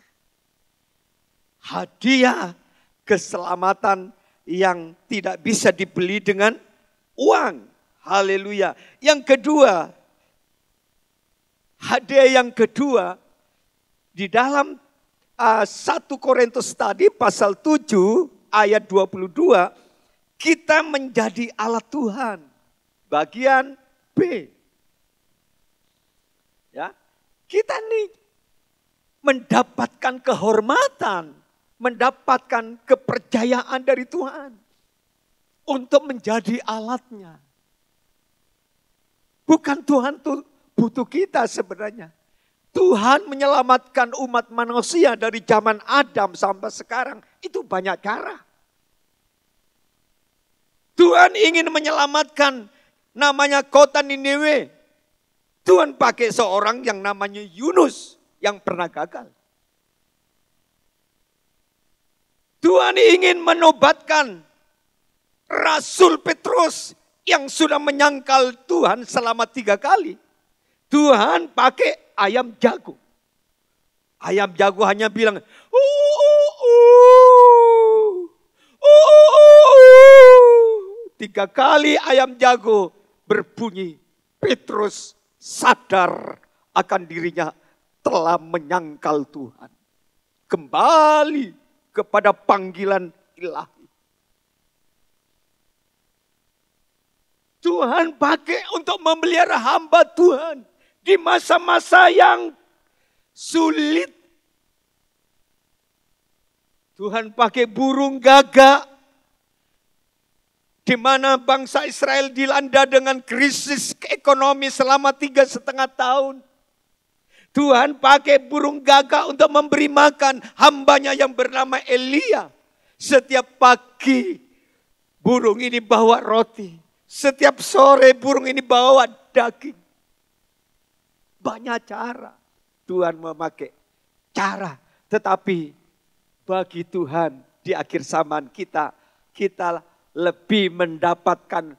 Hadiah keselamatan yang tidak bisa dibeli dengan uang. Haleluya. Yang kedua, hadiah yang kedua, di dalam 1 Korintus tadi pasal 7 ayat 22, kita menjadi alat Tuhan. Bagian B. Kita nih mendapatkan kehormatan, mendapatkan kepercayaan dari Tuhan untuk menjadi alatnya. Bukan Tuhan tuh butuh kita sebenarnya. Tuhan menyelamatkan umat manusia dari zaman Adam sampai sekarang. Itu banyak cara. Tuhan ingin menyelamatkan namanya kota Niniwe. Tuhan pakai seorang yang namanya Yunus yang pernah gagal. Tuhan ingin menobatkan Rasul Petrus yang sudah menyangkal Tuhan selama 3 kali. Tuhan pakai ayam jago. Ayam jago hanya bilang, 3 kali ayam jago berbunyi. Petrus sadar akan dirinya telah menyangkal Tuhan. Kembali kepada panggilan ilahi. Tuhan pakai untuk memelihara hamba Tuhan di masa-masa yang sulit. Tuhan pakai burung gagak di mana bangsa Israel dilanda dengan krisis ekonomi selama 3,5 tahun. Tuhan pakai burung gagak untuk memberi makan hambanya yang bernama Elia. Setiap pagi burung ini bawa roti. Setiap sore burung ini bawa daging. Banyak cara Tuhan memakai cara. Tetapi bagi Tuhan di akhir zaman kita lebih mendapatkan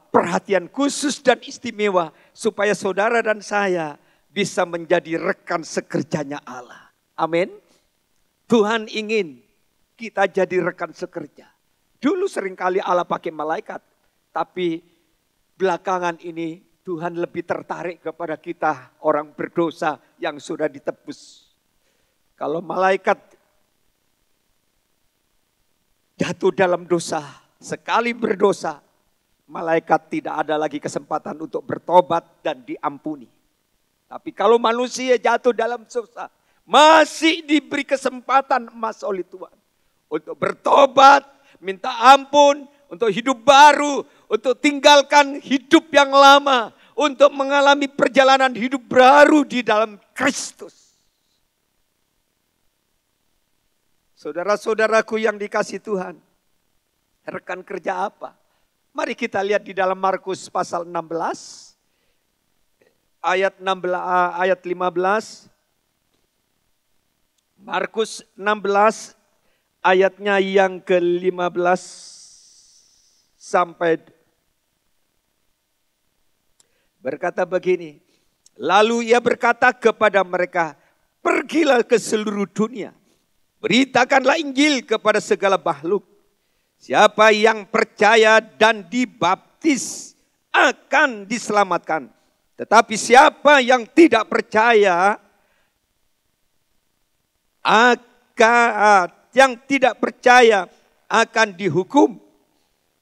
perhatian khusus dan istimewa. Supaya saudara dan saya bisa menjadi rekan sekerjanya Allah. Amin. Tuhan ingin kita jadi rekan sekerja. Dulu seringkali Allah pakai malaikat. Tapi belakangan ini Tuhan lebih tertarik kepada kita orang berdosa yang sudah ditebus. Kalau malaikat jatuh dalam dosa, sekali berdosa, malaikat tidak ada lagi kesempatan untuk bertobat dan diampuni. Tapi kalau manusia jatuh dalam dosa, masih diberi kesempatan emas oleh Tuhan. Untuk bertobat, minta ampun, untuk hidup baru, untuk tinggalkan hidup yang lama, untuk mengalami perjalanan hidup baru di dalam Kristus. Saudara-saudaraku yang dikasihi Tuhan, rekan kerja apa? Mari kita lihat di dalam Markus pasal 16, ayat 15. Markus 16 ayatnya yang ke-15 sampai berkata begini. Lalu ia berkata kepada mereka, pergilah ke seluruh dunia. Beritakanlah Injil kepada segala makhluk. Siapa yang percaya dan dibaptis akan diselamatkan. Tetapi siapa yang tidak percaya akan dihukum.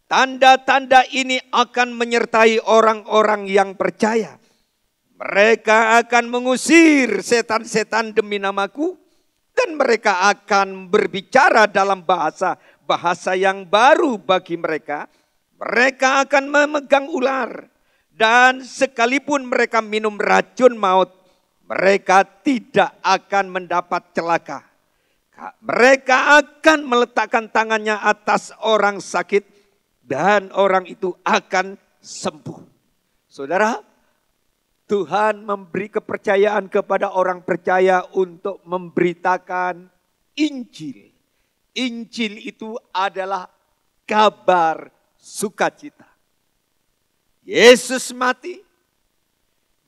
Tanda-tanda ini akan menyertai orang-orang yang percaya. Mereka akan mengusir setan-setan demi namaku. Dan mereka akan berbicara dalam bahasa yang baru bagi mereka. Mereka akan memegang ular. Dan sekalipun mereka minum racun maut, mereka tidak akan mendapat celaka. Mereka akan meletakkan tangannya atas orang sakit dan orang itu akan sembuh. Saudara, Tuhan memberi kepercayaan kepada orang percaya untuk memberitakan Injil. Injil itu adalah kabar sukacita. Yesus mati,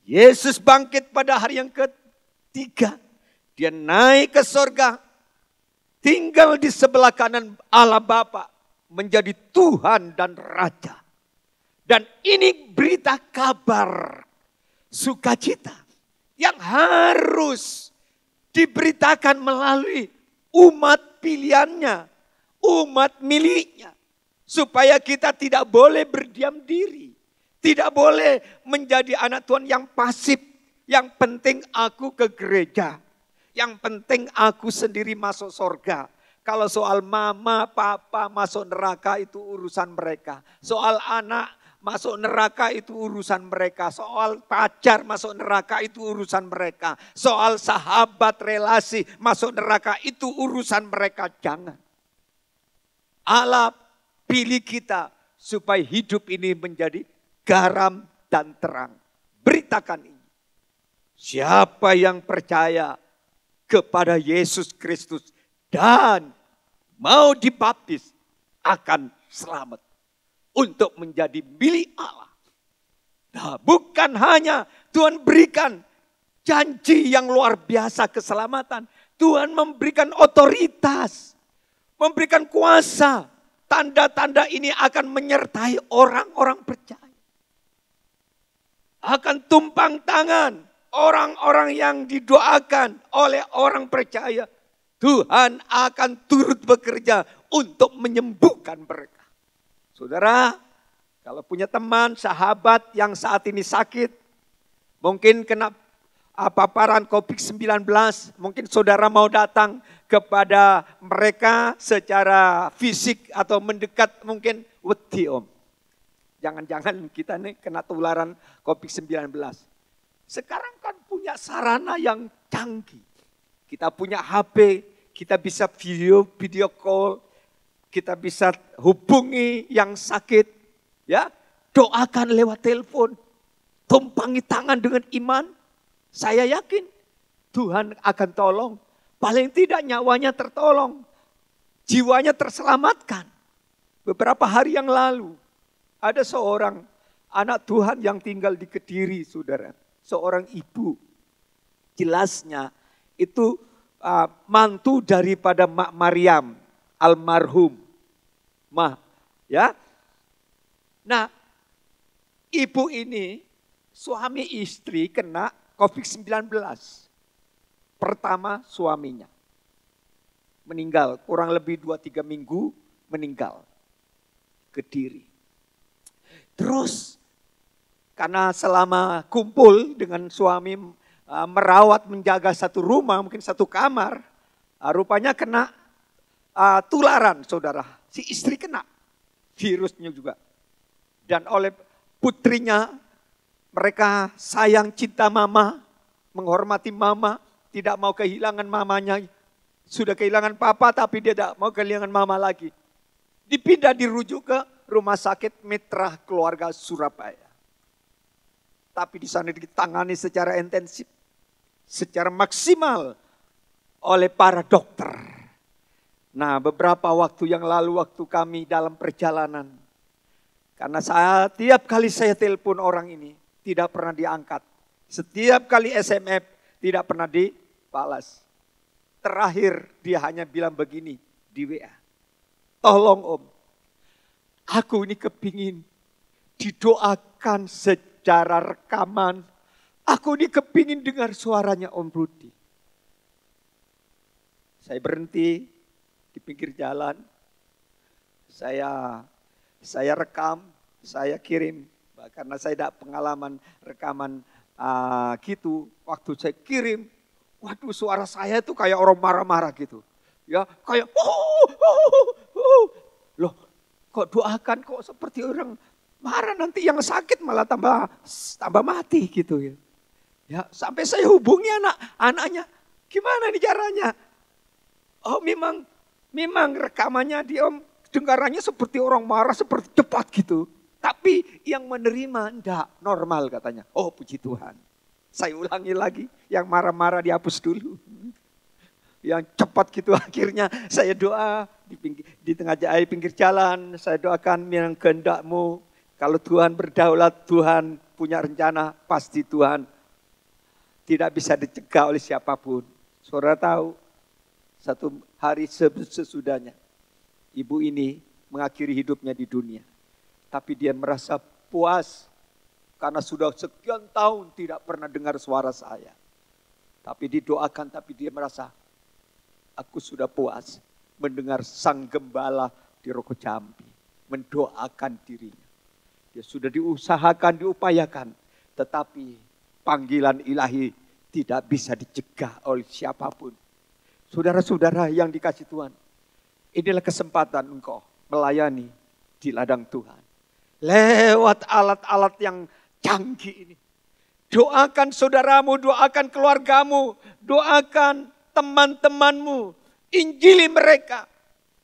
Yesus bangkit pada hari yang ketiga. Dia naik ke sorga, tinggal di sebelah kanan Allah Bapa, menjadi Tuhan dan Raja. Dan ini berita kabar sukacita yang harus diberitakan melalui umat pilihannya, umat miliknya. Supaya kita tidak boleh berdiam diri. Tidak boleh menjadi anak Tuhan yang pasif. Yang penting aku ke gereja. Yang penting aku sendiri masuk surga. Kalau soal mama, papa masuk neraka itu urusan mereka. Soal anak masuk neraka itu urusan mereka. Soal pacar masuk neraka itu urusan mereka. Soal sahabat, relasi masuk neraka itu urusan mereka. Jangan. Allah pilih kita supaya hidup ini menjadi garam dan terang. Beritakan ini. Siapa yang percaya kepada Yesus Kristus dan mau dibaptis akan selamat untuk menjadi milik Allah. Nah, bukan hanya Tuhan berikan janji yang luar biasa keselamatan. Tuhan memberikan otoritas, memberikan kuasa. Tanda-tanda ini akan menyertai orang-orang percaya. Akan tumpang tangan orang-orang yang didoakan oleh orang percaya. Tuhan akan turut bekerja untuk menyembuhkan mereka. Saudara, kalau punya teman, sahabat yang saat ini sakit, mungkin kena paparan COVID-19, mungkin saudara mau datang kepada mereka secara fisik atau mendekat, mungkin wedi om. Jangan-jangan kita nih kena tularan COVID-19. Sekarang kan punya sarana yang canggih. Kita punya HP, kita bisa video call, kita bisa hubungi yang sakit, ya. Doakan lewat telepon, tumpangi tangan dengan iman. Saya yakin Tuhan akan tolong. Paling tidak nyawanya tertolong, jiwanya terselamatkan. Beberapa hari yang lalu, ada seorang anak Tuhan yang tinggal di Kediri, saudara. Seorang ibu, jelasnya itu mantu daripada Mak Maryam, almarhum. Ya. Nah, ibu ini suami istri kena COVID-19. Pertama suaminya meninggal, kurang lebih 2-3 minggu meninggal. Kediri. Terus karena selama kumpul dengan suami merawat menjaga satu rumah, mungkin satu kamar, rupanya kena tularan saudara. Si istri kena virusnya juga. Dan oleh putrinya mereka sayang cinta mama, menghormati mama, tidak mau kehilangan mamanya. Sudah kehilangan papa tapi dia tidak mau kehilangan mama lagi. Dipindah dirujuk ke rumah sakit Mitra Keluarga Surabaya. Tapi di sana ditangani secara intensif, secara maksimal oleh para dokter. Nah, beberapa waktu yang lalu waktu kami dalam perjalanan, karena setiap kali saya telepon orang ini tidak pernah diangkat. Setiap kali SMS tidak pernah dibalas. Terakhir dia hanya bilang begini di WA. Tolong om, aku ini kepingin didoakan secara rekaman. Aku ini kepingin dengar suaranya Om Rudi. Saya berhenti di pinggir jalan. Saya rekam, saya kirim. Karena saya tidak pengalaman rekaman gitu. Waktu saya kirim, waduh suara saya itu kayak orang marah-marah gitu. Ya kayak loh kok doakan kok seperti orang marah, nanti yang sakit malah tambah mati gitu ya. Ya sampai saya hubungi anaknya, gimana nih caranya? Oh memang rekamannya dia om dengarannya seperti orang marah, seperti cepat gitu. Tapi yang menerima enggak normal katanya. Oh puji Tuhan. Saya ulangi lagi, yang marah-marah dihapus dulu. Yang cepat gitu akhirnya saya doa di tengah pinggir jalan. Saya doakan yang kehendak-Mu. Kalau Tuhan berdaulat, Tuhan punya rencana, pasti Tuhan tidak bisa dicegah oleh siapapun. Saudara tahu, satu hari sesudahnya, ibu ini mengakhiri hidupnya di dunia. Tapi dia merasa puas karena sudah sekian tahun tidak pernah dengar suara saya. Tapi didoakan, tapi dia merasa, aku sudah puas mendengar sang gembala di Roko Jambi mendoakan dirinya. Dia sudah diusahakan, diupayakan, tetapi Panggilan ilahi tidak bisa dicegah oleh siapapun. Saudara-saudara yang dikasih Tuhan, inilah kesempatan engkau melayani di ladang Tuhan. Lewat alat-alat yang canggih ini. Doakan saudaramu, doakan keluargamu, doakan teman-temanmu. Injili mereka,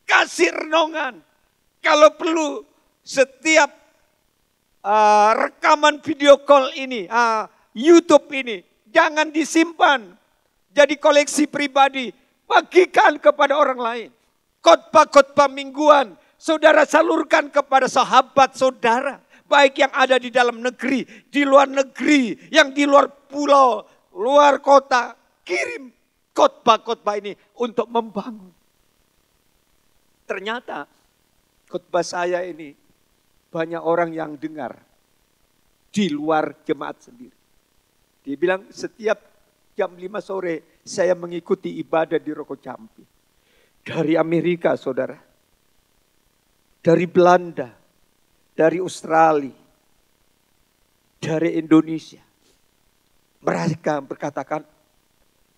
kasih renungan. Kalau perlu setiap rekaman video call ini, YouTube ini, jangan disimpan. Jadi koleksi pribadi, bagikan kepada orang lain. Khotbah-khotbah mingguan, saudara salurkan kepada sahabat saudara. Baik yang ada di dalam negeri, di luar negeri, yang di luar pulau, luar kota. Kirim khotbah-khotbah ini untuk membangun. Ternyata khotbah saya ini banyak orang yang dengar di luar jemaat sendiri. Dia bilang setiap jam 5 sore saya mengikuti ibadah di Roko Jampi. Dari Amerika saudara, dari Belanda, dari Australia, dari Indonesia. Mereka berkatakan,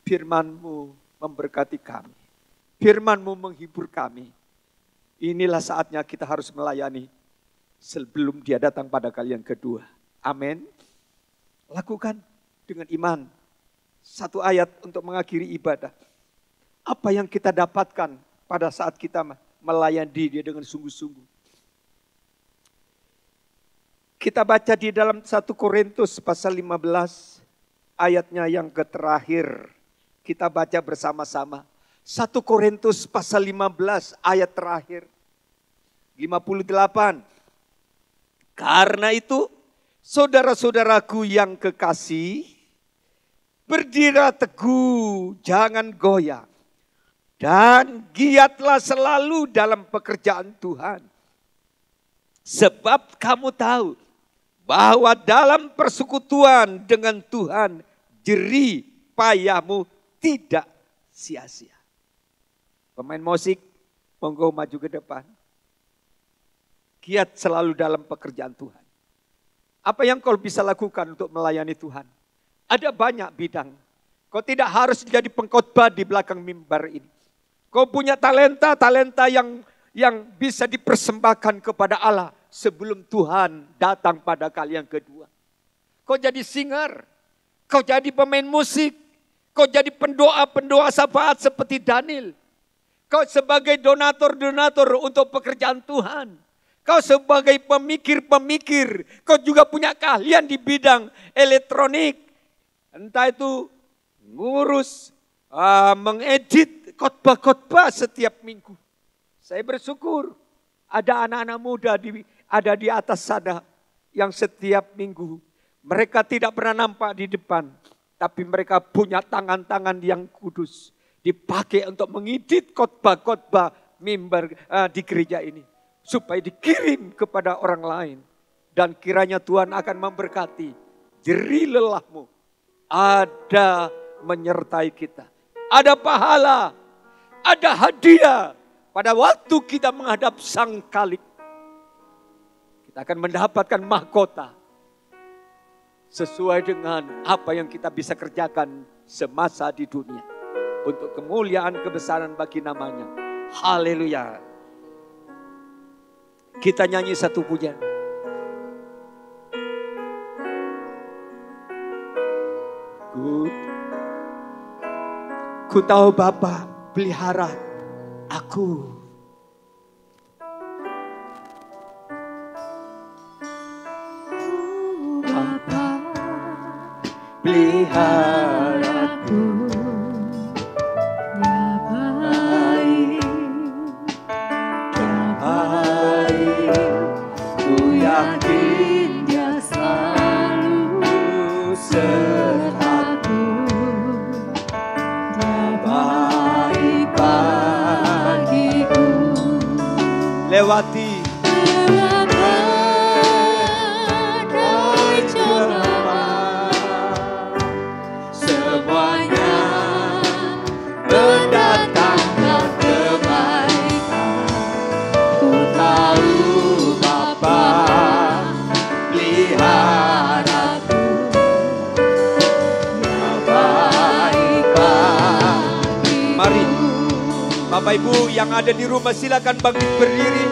firman-Mu memberkati kami. Firman-Mu menghibur kami. Inilah saatnya kita harus melayani sebelum Dia datang pada kali yang kedua. Amin. Lakukan dengan iman. Satu ayat untuk mengakhiri ibadah. Apa yang kita dapatkan pada saat kita melayani Dia dengan sungguh-sungguh. Kita baca di dalam 1 Korintus pasal 15 ayatnya yang terakhir. Kita baca bersama-sama. 1 Korintus pasal 15 ayat terakhir. 58. Karena itu, saudara-saudaraku yang kekasih, berdirilah teguh, jangan goyah. Dan giatlah selalu dalam pekerjaan Tuhan. Sebab kamu tahu bahwa dalam persekutuan dengan Tuhan, jerih payahmu tidak sia-sia. Pemain musik, monggo maju ke depan. Giat selalu dalam pekerjaan Tuhan. Apa yang kau bisa lakukan untuk melayani Tuhan? Ada banyak bidang. Kau tidak harus jadi pengkhotbah di belakang mimbar ini. Kau punya talenta yang bisa dipersembahkan kepada Allah sebelum Tuhan datang pada kali yang kedua. Kau jadi singer, kau jadi pemain musik, kau jadi pendoa syafaat seperti Daniel. Kau sebagai donatur untuk pekerjaan Tuhan. Kau sebagai pemikir, kau juga punya keahlian di bidang elektronik. Entah itu ngurus, mengedit khotbah-khotbah setiap minggu. Saya bersyukur ada anak-anak muda ada di atas sana yang setiap minggu mereka tidak pernah nampak di depan. Tapi mereka punya tangan-tangan yang kudus. Dipakai untuk mengedit khotbah-khotbah mimbar di gereja ini. Supaya dikirim kepada orang lain. Dan kiranya Tuhan akan memberkati. Jerih lelahmu. Ada menyertai kita. Ada pahala. Ada hadiah. Pada waktu kita menghadap Sang Khalik. Kita akan mendapatkan mahkota. Sesuai dengan apa yang kita bisa kerjakan semasa di dunia. Untuk kemuliaan kebesaran bagi namanya. Haleluya. Kita nyanyi satu pujian. Ku tahu Bapa pelihara aku. Bapa pelihara aku. Lewati semuanya mendatangkan kebaikan. Ku tahu Bapa peliharaku. Bapak Ibu yang ada di rumah silakan bangkit berdiri.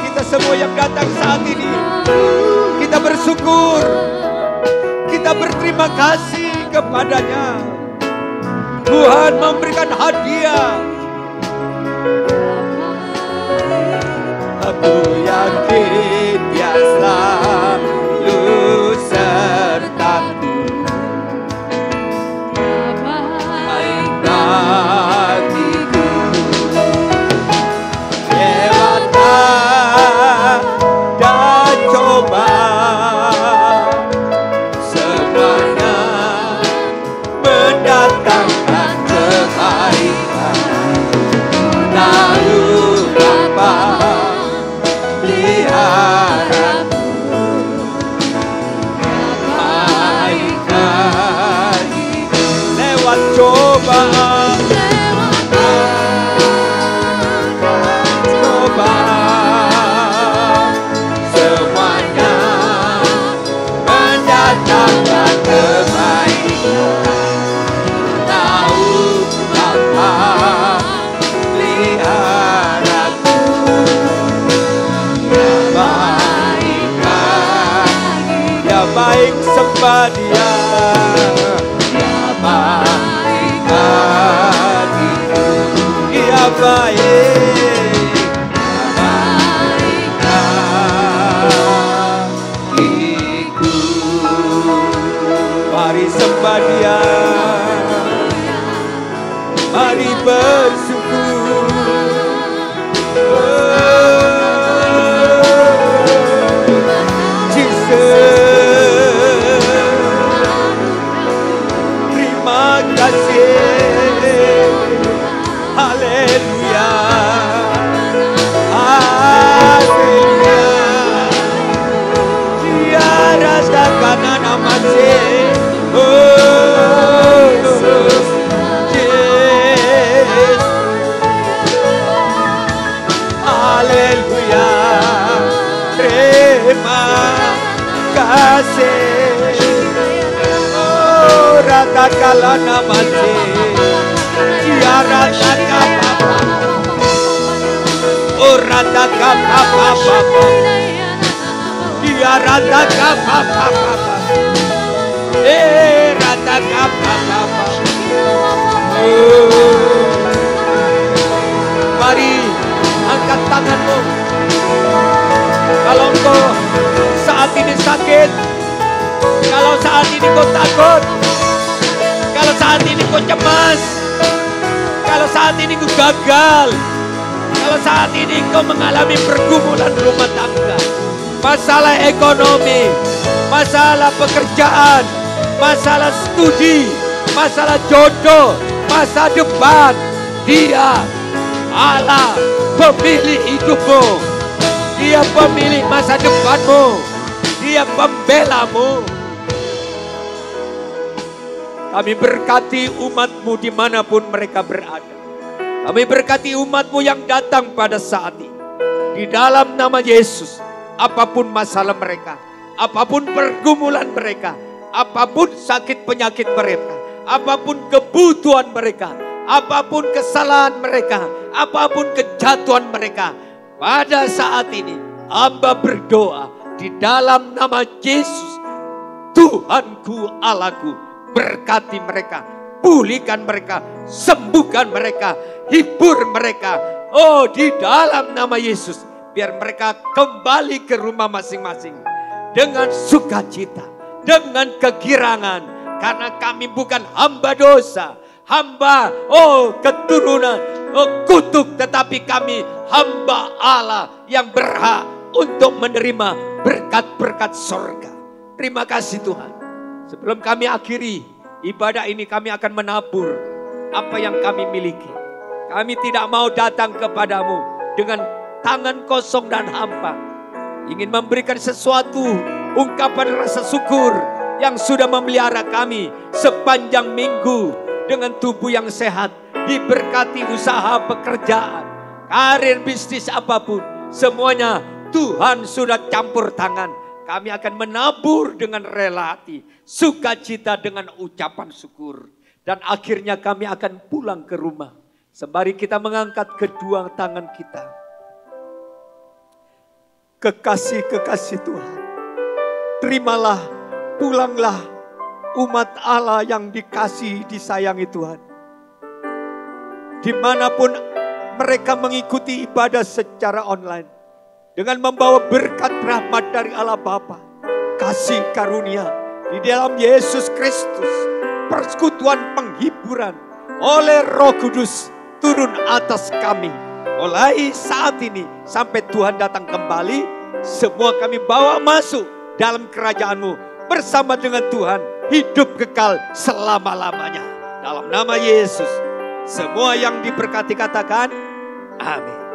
Kita semua yang datang saat ini, kita bersyukur, kita berterima kasih kepadanya. Tuhan memberikan hadiah. Aku yakin Dia selalu sertaku. Baik bagiku. Lewatlah dan coba, semuanya mendatangkan kebaikan. Lalu Bapa peliharaku, kebaikan lewat cobaan, semuanya mendatangkan kebaikan. Tahu Bapa peliharaku, Dia baik sembah Dia, Dia baik bagiku, Dia baik bagiku. Mari sembah Dia, mari bersyukur. Terima kasih, haleluya, haleluya. Dia rasakan namanya, oh Yesus, haleluya. Terima kasih. Ratakala namanya, Dia ratakala, oh ratakala, Dia ratakala, ratakala. Mari angkat tanganmu. Kalau engkau saat ini sakit, kalau saat ini kau takut, kalau saat ini kau cemas, kalau saat ini kau gagal, kalau saat ini kau mengalami pergumulan rumah tangga, masalah ekonomi, masalah pekerjaan, masalah studi, masalah jodoh, masa depan, Dia Allah pemilik hidupmu, Dia pemilik masa depanmu, Dia pembelamu. Kami berkati umat-Mu dimanapun mereka berada. Kami berkati umat-Mu yang datang pada saat ini. Di dalam nama Yesus, apapun masalah mereka, apapun pergumulan mereka, apapun sakit penyakit mereka, apapun kebutuhan mereka, apapun kesalahan mereka, apapun kejatuhan mereka, pada saat ini hamba berdoa di dalam nama Yesus, Tuhanku Allahku, berkati mereka, pulihkan mereka, sembuhkan mereka, hibur mereka. Oh, di dalam nama Yesus, biar mereka kembali ke rumah masing-masing dengan sukacita, dengan kegirangan, karena kami bukan hamba dosa, hamba keturunan kutuk, tetapi kami hamba Allah yang berhak untuk menerima berkat-berkat sorga. Terima kasih Tuhan. Sebelum kami akhiri ibadah ini, kami akan menabur apa yang kami miliki. Kami tidak mau datang kepadamu dengan tangan kosong dan hampa. Ingin memberikan sesuatu, ungkapan rasa syukur yang sudah memelihara kami sepanjang minggu dengan tubuh yang sehat, diberkati usaha pekerjaan, karir bisnis apapun, semuanya Tuhan sudah campur tangan. Kami akan menabur dengan rela hati, sukacita dengan ucapan syukur. Dan akhirnya kami akan pulang ke rumah Sembari kita mengangkat kedua tangan kita. Kekasih-kekasih Tuhan, terimalah, pulanglah umat Allah yang dikasihi, disayangi Tuhan. Dimanapun mereka mengikuti ibadah secara online, dengan membawa berkat rahmat dari Allah Bapa, kasih karunia di dalam Yesus Kristus, persekutuan penghiburan oleh Roh Kudus turun atas kami. Mulai saat ini sampai Tuhan datang kembali, semua kami bawa masuk dalam kerajaan-Mu bersama dengan Tuhan, hidup kekal selama-lamanya. Dalam nama Yesus, semua yang diberkati katakan amin.